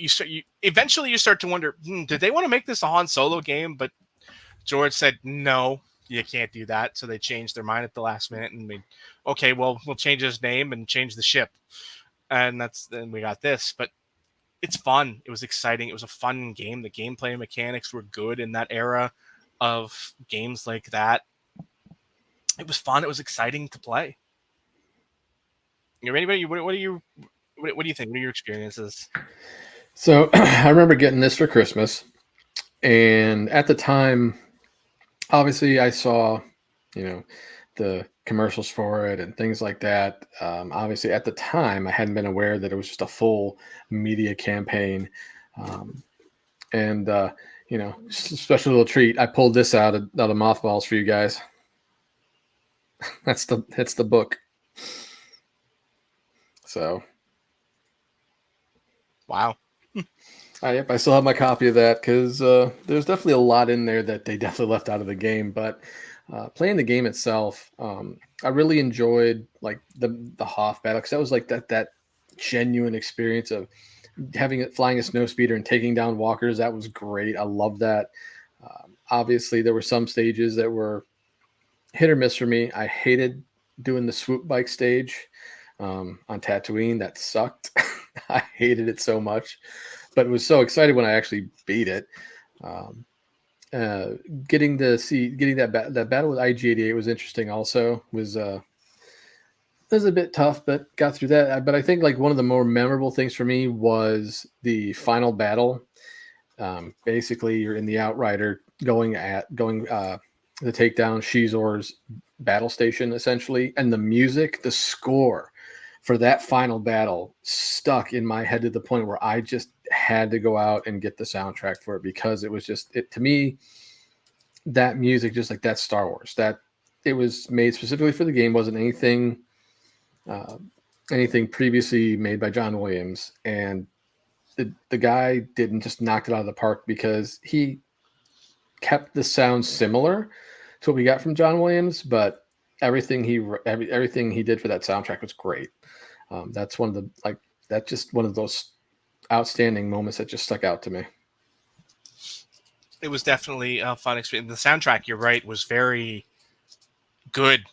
eventually you start to wonder, did they want to make this a Han Solo game? But George said, no, you can't do that. So they changed their mind at the last minute and made, okay, well, we'll change his name and change the ship. And then we got this. But it's fun. It was exciting. It was a fun game. The gameplay mechanics were good in that era of games like that. It was fun. It was exciting to play. Anybody? What do you think? What are your experiences? So I remember getting this for Christmas, and at the time, obviously I saw, the commercials for it and things like that. Obviously at the time I hadn't been aware that it was just a full media campaign. Special little treat. I pulled this out of mothballs for you guys. That's the book. So. Wow. Yep, I still have my copy of that, because there's definitely a lot in there that they definitely left out of the game. But playing the game itself, I really enjoyed, like, the Hoth battle, because that was like that genuine experience of having it, flying a snowspeeder and taking down walkers. That was great. I love that. Obviously, there were some stages that were hit or miss for me. I hated doing the swoop bike stage on Tatooine. That sucked. I hated it so much. But it was so exciting when I actually beat it. getting that battle with IG-88 was interesting. Also, was it was a bit tough, but got through that. But I think like one of the more memorable things for me was the final battle. Basically, you're in the Outrider going to take down Shizor's battle station, essentially, and the music, the score for that final battle stuck in my head to the point where I just had to go out and get the soundtrack for it, because it was just to me, that music, just like that Star Wars, that it was made specifically for the game, wasn't anything previously made by John Williams, and the guy didn't just knock it out of the park, because he kept the sound similar to what we got from John Williams, but everything he did for that soundtrack was great. That's one of the that's just one of those outstanding moments that just stuck out to me. It was definitely a fun experience. The soundtrack, you're right, was very good,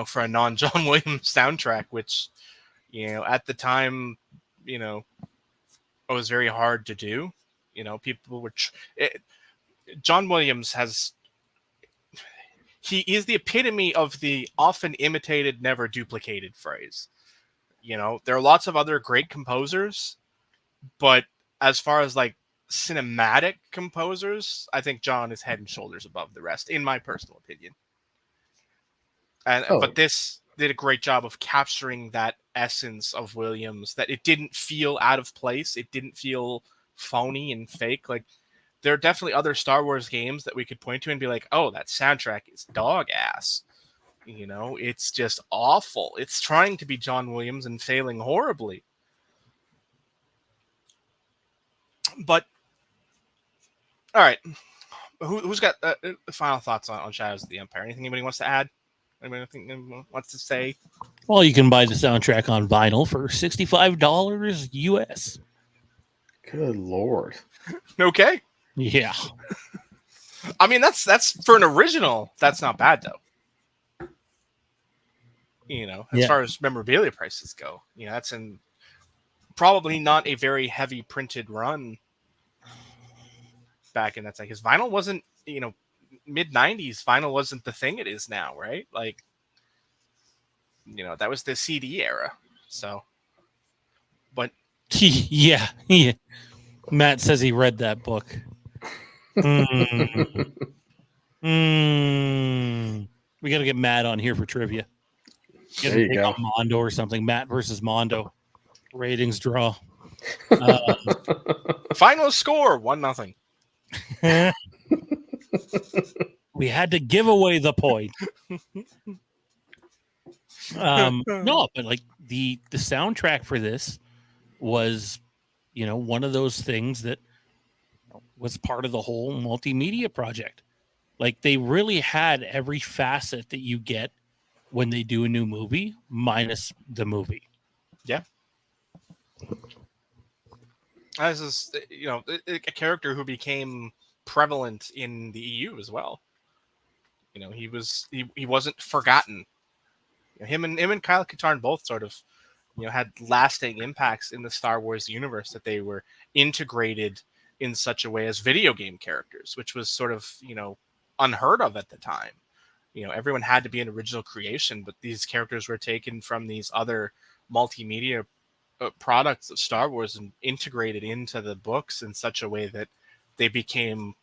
for a non-John Williams soundtrack, which, at the time, it was very hard to do. People were... John Williams he is the epitome of the often imitated, never duplicated phrase. There are lots of other great composers, but as far as like cinematic composers, I think John is head and shoulders above the rest, in my personal opinion. But this did a great job of capturing that essence of Williams, that it didn't feel out of place. It didn't feel phony and fake. Like, there are definitely other Star Wars games that we could point to and be like, oh, that soundtrack is dog ass. It's just awful. It's trying to be John Williams and failing horribly. But, all right. Who's got final thoughts on Shadows of the Empire? Anything anybody wants to add? Anything wants to say? Well, you can buy the soundtrack on vinyl for $65 US. Good Lord. Okay. Yeah. I mean, that's for an original. That's not bad, though. As far as memorabilia prices go, that's in probably not a very heavy printed run back in that time. Because vinyl wasn't, mid 90s, vinyl wasn't the thing it is now, right? Like, that was the CD era. So, but yeah. Matt says he read that book. We got to get Matt on here for trivia. There you go. Mondo or something. Matt versus Mondo. Ratings draw. Final score 1-0. We had to give away the point. No, but like the soundtrack for this was, one of those things that was part of the whole multimedia project. Like, they really had every facet that you get when they do a new movie, minus the movie. Yeah. This is, a character who became prevalent in the EU as well. He wasn't forgotten. Him and Kyle Katarn both sort of, had lasting impacts in the Star Wars universe, that they were integrated in such a way as video game characters, which was sort of, unheard of at the time. Everyone had to be an original creation, but these characters were taken from these other multimedia products of Star Wars and integrated into the books in such a way that they became,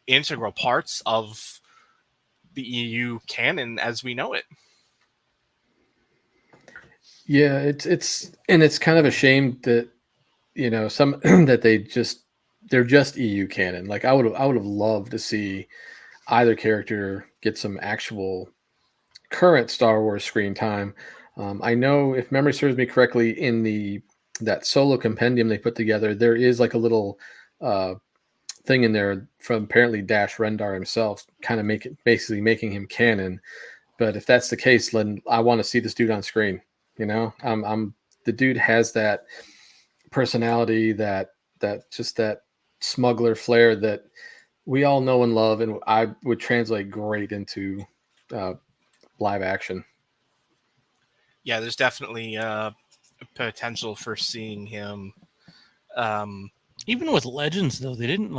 integral parts of the EU canon as we know it. Yeah, it's kind of a shame that, some that they're just EU canon. Like, I would have loved to see either character get some actual current Star Wars screen time. I know, if memory serves me correctly, in that solo compendium they put together, there is like a little thing in there from apparently Dash Rendar himself, kind of basically making him canon. But if that's the case, then I want to see this dude on screen. The dude has that personality, that smuggler flair that we all know and love, and I would translate great into live action. Yeah, there's definitely potential for seeing him. Even with Legends, though, they didn't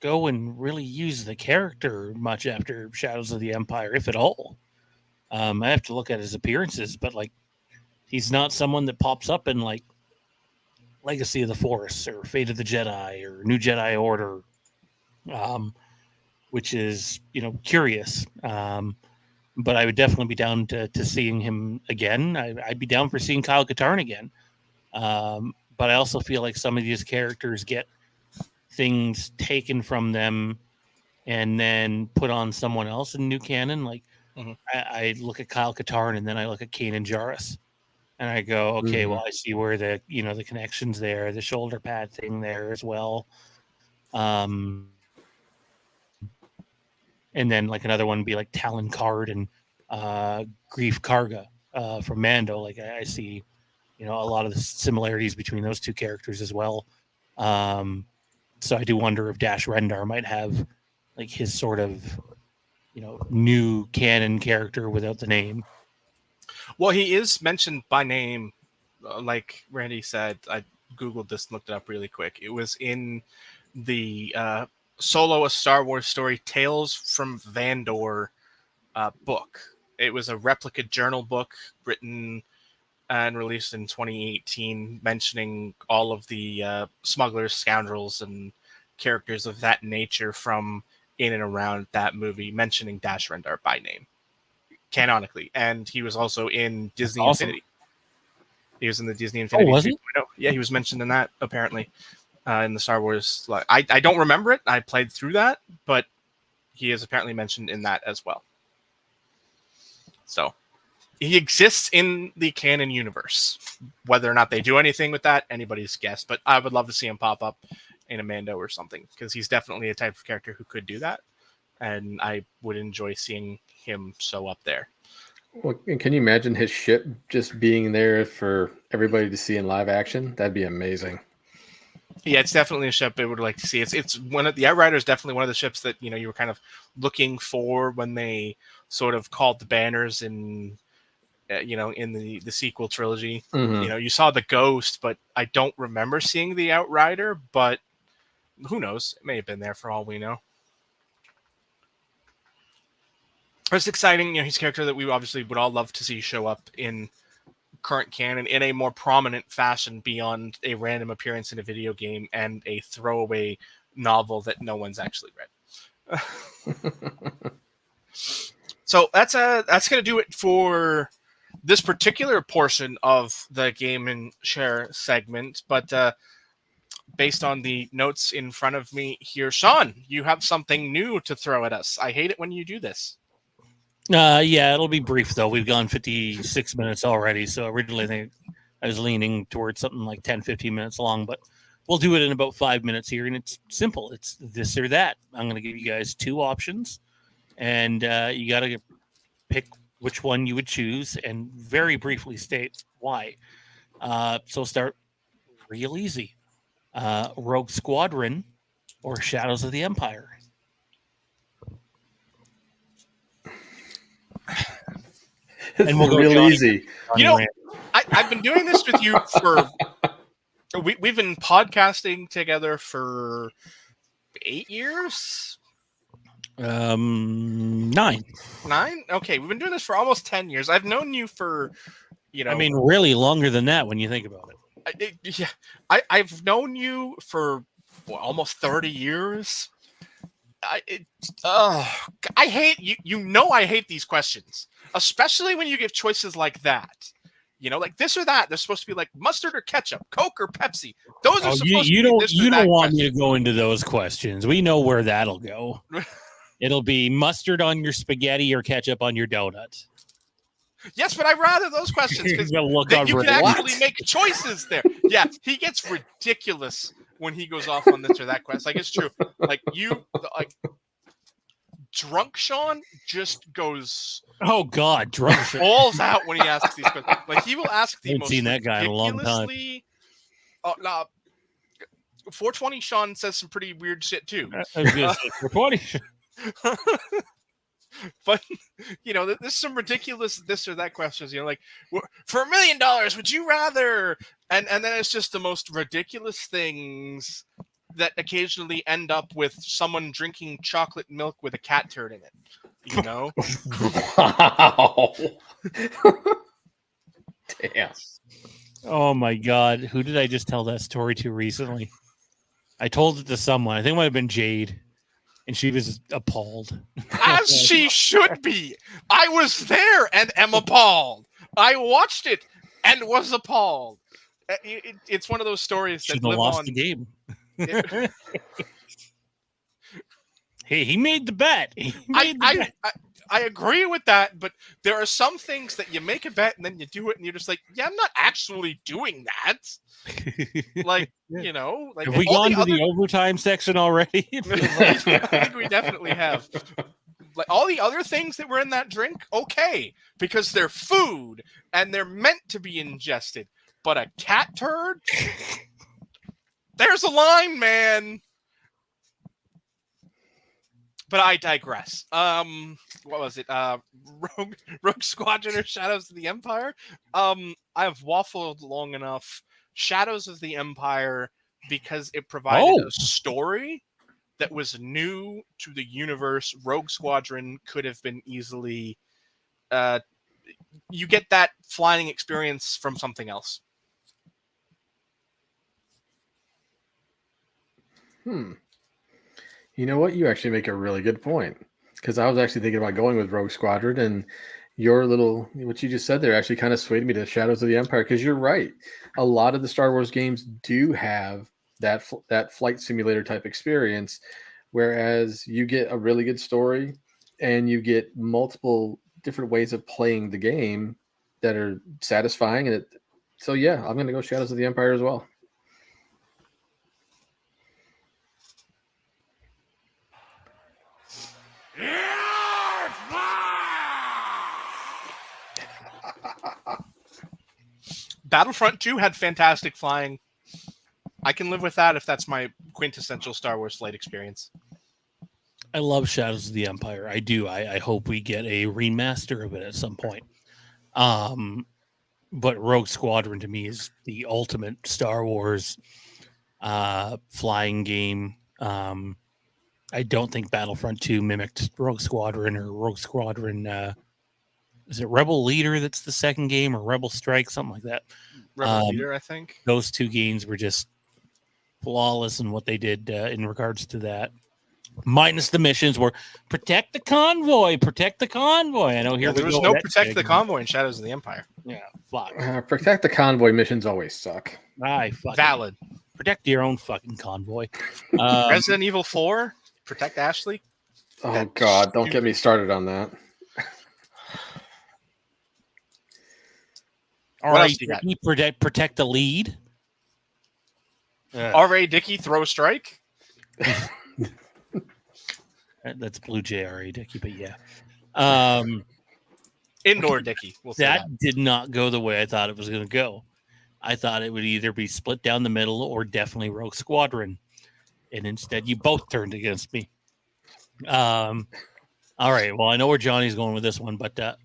go and really use the character much after Shadows of the Empire, if at all. I have to look at his appearances, but like he's not someone that pops up in like Legacy of the Force or Fate of the Jedi or New Jedi Order, which is curious. But I would definitely be down to seeing him again. I'd be down for seeing Kyle Katarn again. But I also feel like some of these characters get things taken from them and then put on someone else in new canon. Like I look at Kyle Katarn and then I look at Kanan Jarrus and I go, okay, well, I see where the connections there, the shoulder pad thing there as well. And then like another one would be like Talon Card and Grief Karga from Mando. Like I see, a lot of the similarities between those two characters as well. So I do wonder if Dash Rendar might have like his sort of, new canon character without the name. Well, he is mentioned by name, like Randy said. I Googled this and looked it up really quick. It was in the Solo: A Star Wars Story Tales from Vandor book. It was a replica journal book written and released in 2018, mentioning all of the smugglers, scoundrels, and characters of that nature from in and around that movie, mentioning Dash Rendar by name, canonically. And he was also in Disney Infinity. He was in the Disney Infinity. Oh, was he? Yeah, he was mentioned in that, apparently, in the Star Wars. I don't remember it. I played through that, but he is apparently mentioned in that as well. So he exists in the canon universe. Whether or not they do anything with that, anybody's guess. But I would love to see him pop up in a Mando or something, because he's definitely a type of character who could do that, and I would enjoy seeing him so up there. Well, and can you imagine his ship just being there for everybody to see in live action? That'd be amazing. Yeah, it's definitely a ship I would like to see. It's one of the Outrider is definitely one of the ships that you were kind of looking for when they sort of called the banners in in the sequel trilogy. You saw the Ghost, but I don't remember seeing the Outrider. But who knows? It may have been there for all we know. It's exciting. He's a character that we obviously would all love to see show up in current canon in a more prominent fashion beyond a random appearance in a video game and a throwaway novel that no one's actually read. So that's going to do it for this particular portion of the Game and Share segment. But based on the notes in front of me here, Sean, you have something new to throw at us. I hate it when you do this. Yeah, it'll be brief though. We've gone 56 minutes already. So originally I was leaning towards something like 10, 15 minutes long, but we'll do it in about 5 minutes here. And it's simple. It's this or that. I'm going to give you guys two options, and you got to pick which one you would choose and very briefly state why. So start real easy. Rogue Squadron or Shadows of the Empire? And we'll go real easy. I've been doing this with you for... We've been podcasting together for 8 years? 9. 9? Okay, we've been doing this for almost 10 years. I've known you for, I mean, really longer than that when you think about it. I've known you for almost 30 years. I hate you. I hate these questions, especially when you give choices like that. Like this or that. They're supposed to be like mustard or ketchup, Coke or Pepsi. Those are supposed to be this or that. You don't want me to go into those questions. We know where that'll go. It'll be mustard on your spaghetti or ketchup on your donut. Yes, but I'd rather those questions because you can actually make choices there. Yeah, he gets ridiculous when he goes off on this or that quest. Like, it's true. Drunk Sean just goes... Oh, God, drunk Sean. Falls out when he asks these questions. Like, he will ask the most seen that guy in a long time. 420 Sean says some pretty weird shit, too. I was going to say 420. But there's some ridiculous this or that questions. Like, for $1 million, would you rather? And then it's just the most ridiculous things that occasionally end up with someone drinking chocolate milk with a cat turd in it. You know? Wow. Damn. Oh my God. Who did I just tell that story to recently? I told it to someone. I think it might have been Jade. And she was appalled. As she should be. I was there and am appalled. I watched it and was appalled. It's one of those stories that Shouldn't live have lost on. the game. Hey, he made the bet. I agree with that, but there are some things that you make a bet and then you do it and you're just like, yeah, I'm not actually doing that. Like, you know, like Have we gone to the overtime section already? I think we definitely have. Like all the other things that were in that drink, okay, because they're food and they're meant to be ingested. But a cat turd? There's a line, man. But I digress. What was it? Rogue Squadron or Shadows of the Empire? I have waffled long enough. Shadows of the Empire, because it provided a story that was new to the universe. Rogue Squadron could have been easily. You get that flying experience from something else. You know what? You actually make a really good point, because I was actually thinking about going with Rogue Squadron, and what you just said there actually kind of swayed me to Shadows of the Empire, because you're right. A lot of the Star Wars games do have that flight simulator type experience, whereas you get a really good story and you get multiple different ways of playing the game that are satisfying. So yeah, I'm going to go Shadows of the Empire as well. Battlefront 2 had fantastic flying. I can live with that if that's my quintessential Star Wars flight experience. I love Shadows of the Empire. I do. I hope we get a remaster of it at some point. But Rogue Squadron to me is the ultimate Star Wars flying game. I don't think Battlefront 2 mimicked Rogue Squadron or Rogue Squadron. Is it Rebel Leader that's the second game, or Rebel Strike, something like that? Rebel Leader, I think. Those two games were just flawless in what they did in regards to that. Minus the missions were protect the convoy. I know here there was no protect the convoy in Shadows of the Empire. Yeah, fuck. Protect the convoy missions always suck. Valid. Protect your own fucking convoy. Resident Evil 4, protect Ashley. Oh God, don't get me started on that. All right, protect the lead. R.A. Dickey, throw a strike. That's Blue Jay R.A. Dickey, but yeah. Indoor Dickey. We'll say that did not go the way I thought it was going to go. I thought it would either be split down the middle or definitely Rogue Squadron. And instead, you both turned against me. All right. Well, I know where Johnny's going with this one, but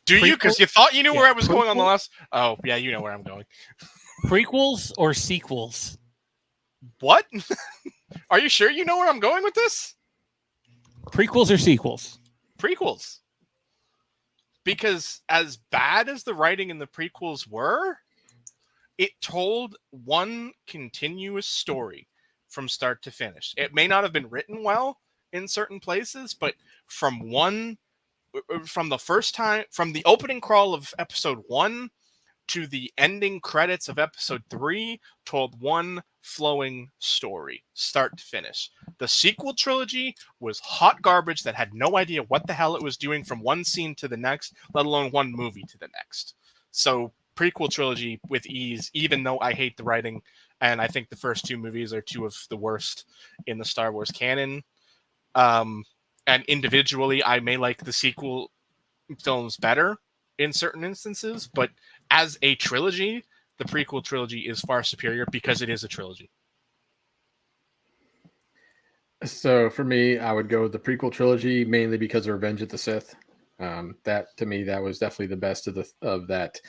do you? Because you thought you knew where I was going on the last. Oh, yeah, you know where I'm going. Prequels or sequels? What? Are you sure you know where I'm going with this? Prequels or sequels? Prequels. Because as bad as the writing in the prequels were, it told one continuous story from start to finish. It may not have been written well in certain places, but from the opening crawl of episode 1 to the ending credits of episode 3 told one flowing story, start to finish. The sequel trilogy was hot garbage that had no idea what the hell it was doing from one scene to the next, let alone one movie to the next. So prequel trilogy with ease, even though I hate the writing, and I think the first two movies are two of the worst in the Star Wars canon. And individually, I may like the sequel films better in certain instances, but as a trilogy, the prequel trilogy is far superior because it is a trilogy. So for me, I would go with the prequel trilogy mainly because of Revenge of the Sith. That to me, that was definitely the best of that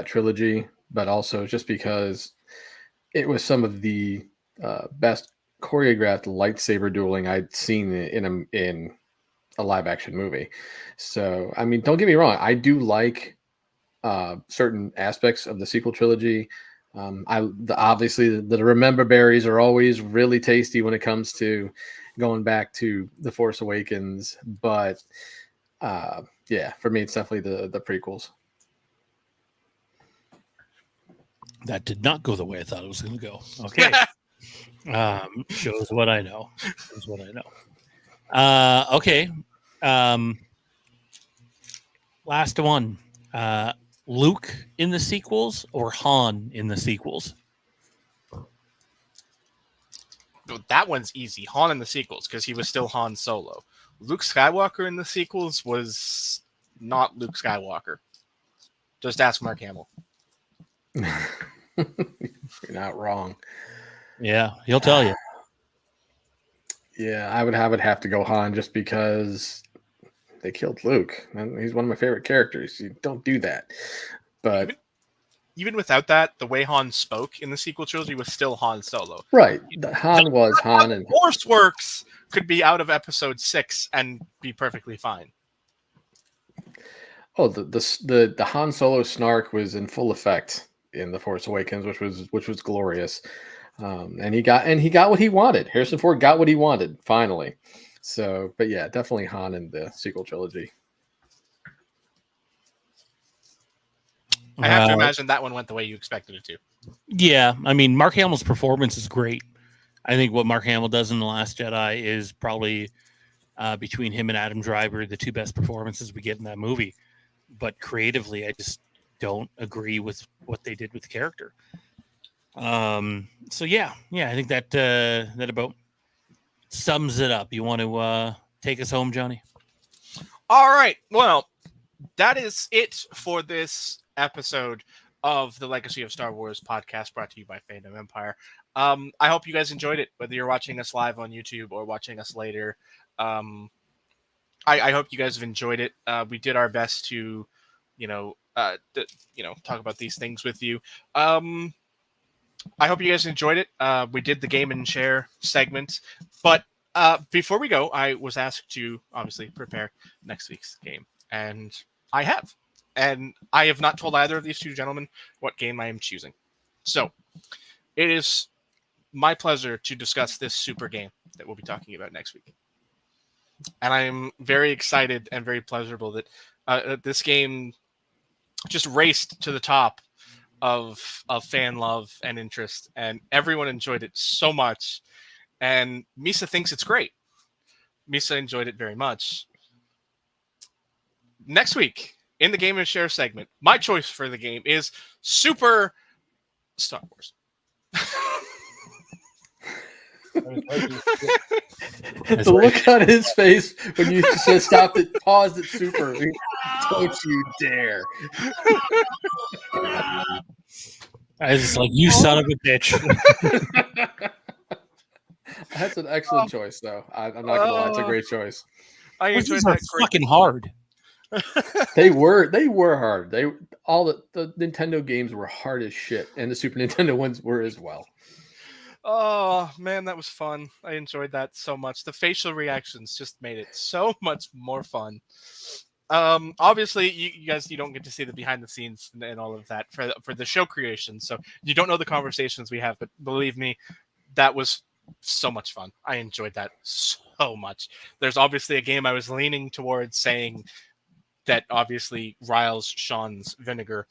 trilogy, but also just because it was some of the best choreographed lightsaber dueling I'd seen in a live action movie. So, I mean, don't get me wrong. I do like certain aspects of the sequel trilogy. Obviously the Remember Berries are always really tasty when it comes to going back to The Force Awakens. But yeah, for me, it's definitely the prequels. That did not go the way I thought it was going to go. Okay. Shows what I know. Shows what I know. Okay. Last one. Luke in the sequels or Han in the sequels? That one's easy. Han in the sequels, because he was still Han Solo. Luke Skywalker in the sequels was not Luke Skywalker. Just ask Mark Hamill. You're not wrong. Yeah, he'll tell you. Yeah, I would have to go Han just because they killed Luke. And he's one of my favorite characters. You don't do that. But even without that, the way Han spoke in the sequel trilogy was still Han Solo. Right. Han was Han, and Force Works could be out of episode 6 and be perfectly fine. Oh, the Han Solo snark was in full effect in The Force Awakens, which was glorious. And he got what he wanted. Harrison Ford got what he wanted finally. So, but yeah, definitely Han in the sequel trilogy. I have to imagine that one went the way you expected it to. Yeah, I mean, Mark Hamill's performance is great. I think what Mark Hamill does in The Last Jedi is probably between him and Adam Driver the two best performances we get in that movie. But creatively, I just don't agree with what they did with the character. So yeah, I think that about sums it up. You want to take us home, Johnny? All right. Well, that is it for this episode of the Legacy of Star Wars podcast, brought to you by Fandom Empire. I hope you guys enjoyed it, whether you're watching us live on YouTube or watching us later. I hope you guys have enjoyed it. We did our best to, talk about these things with you. I hope you guys enjoyed it. We did the game and share segment, but before we go, I was asked to obviously prepare next week's game, and I have. And I have not told either of these two gentlemen what game I am choosing. So it is my pleasure to discuss this super game that we'll be talking about next week. And I am very excited and very pleasurable that this game just raced to the top of fan love and interest, and everyone enjoyed it so much. And Misa thinks it's great. Misa enjoyed it very much. Next week, in the Game and Share segment, my choice for the game is Super Star Wars. The look on his face when you just stopped it, paused at super. Don't you dare. I was just like, you son of a bitch. That's an excellent choice, though. I'm not gonna lie, it's a great choice. I enjoyed These that are fucking hard. They were hard. All the Nintendo games were hard as shit, and the Super Nintendo ones were as well. Oh man, that was fun. I enjoyed that so much. The facial reactions just made it so much more fun. Obviously, you guys, you don't get to see the behind the scenes and all of that for the show creation, so you don't know the conversations we have. But believe me, that was so much fun. I enjoyed that so much. There's obviously a game I was leaning towards saying that obviously riles Sean's vinegar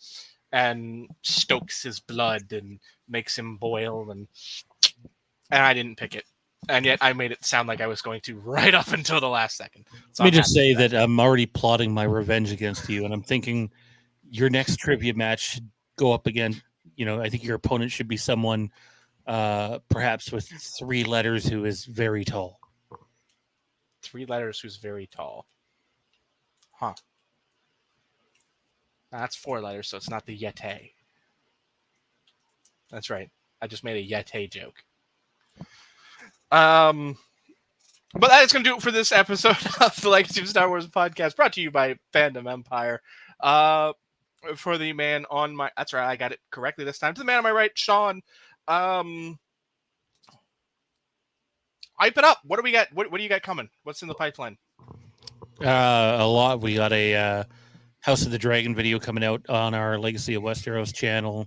and stokes his blood and makes him boil, and I didn't pick it. And yet I made it sound like I was going to right up until the last second. So Let me just say that I'm already plotting my revenge against you, and I'm thinking your next trivia match should go up again. I think your opponent should be someone perhaps with 3 letters who is very tall. 3 letters who's very tall. Huh. That's 4 letters, so it's not the Yeti. That's right. I just made a Yeti joke. But that is going to do it for this episode of the Legacy of Star Wars podcast, brought to you by Fandom Empire. For the man on my... That's right, I got it correctly this time. To the man on my right, Sean. hype it up. What do we got? What do you got coming? What's in the pipeline? A lot. We got a House of the Dragon video coming out on our Legacy of Westeros channel.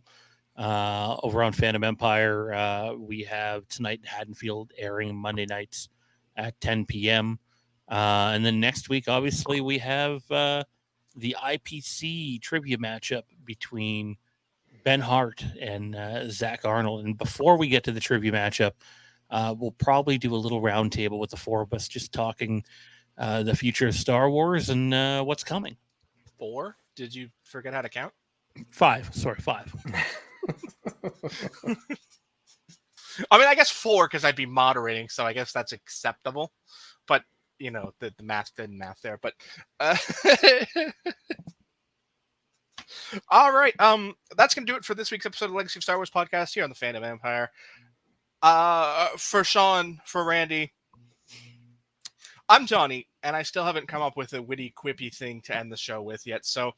Over on Phantom Empire, we have Tonight in Haddonfield airing Monday nights at 10 p.m. And then next week, obviously, we have the IPC trivia matchup between Ben Hart and Zach Arnold. And before we get to the trivia matchup, we'll probably do a little roundtable with the four of us just talking the future of Star Wars and what's coming. 4? Did you forget how to count? 5. Sorry, 5. I mean, I guess 4 because I'd be moderating, so I guess that's acceptable. But, you know, the math didn't math there. But all right. That's going to do it for this week's episode of Legacy of Star Wars podcast here on the Phantom Empire. For Sean, for Randy, I'm Johnny, and I still haven't come up with a witty, quippy thing to end the show with yet. So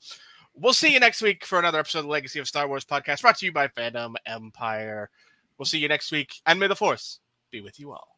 we'll see you next week for another episode of Legacy of Star Wars podcast brought to you by Phantom Empire. We'll see you next week, and may the Force be with you all.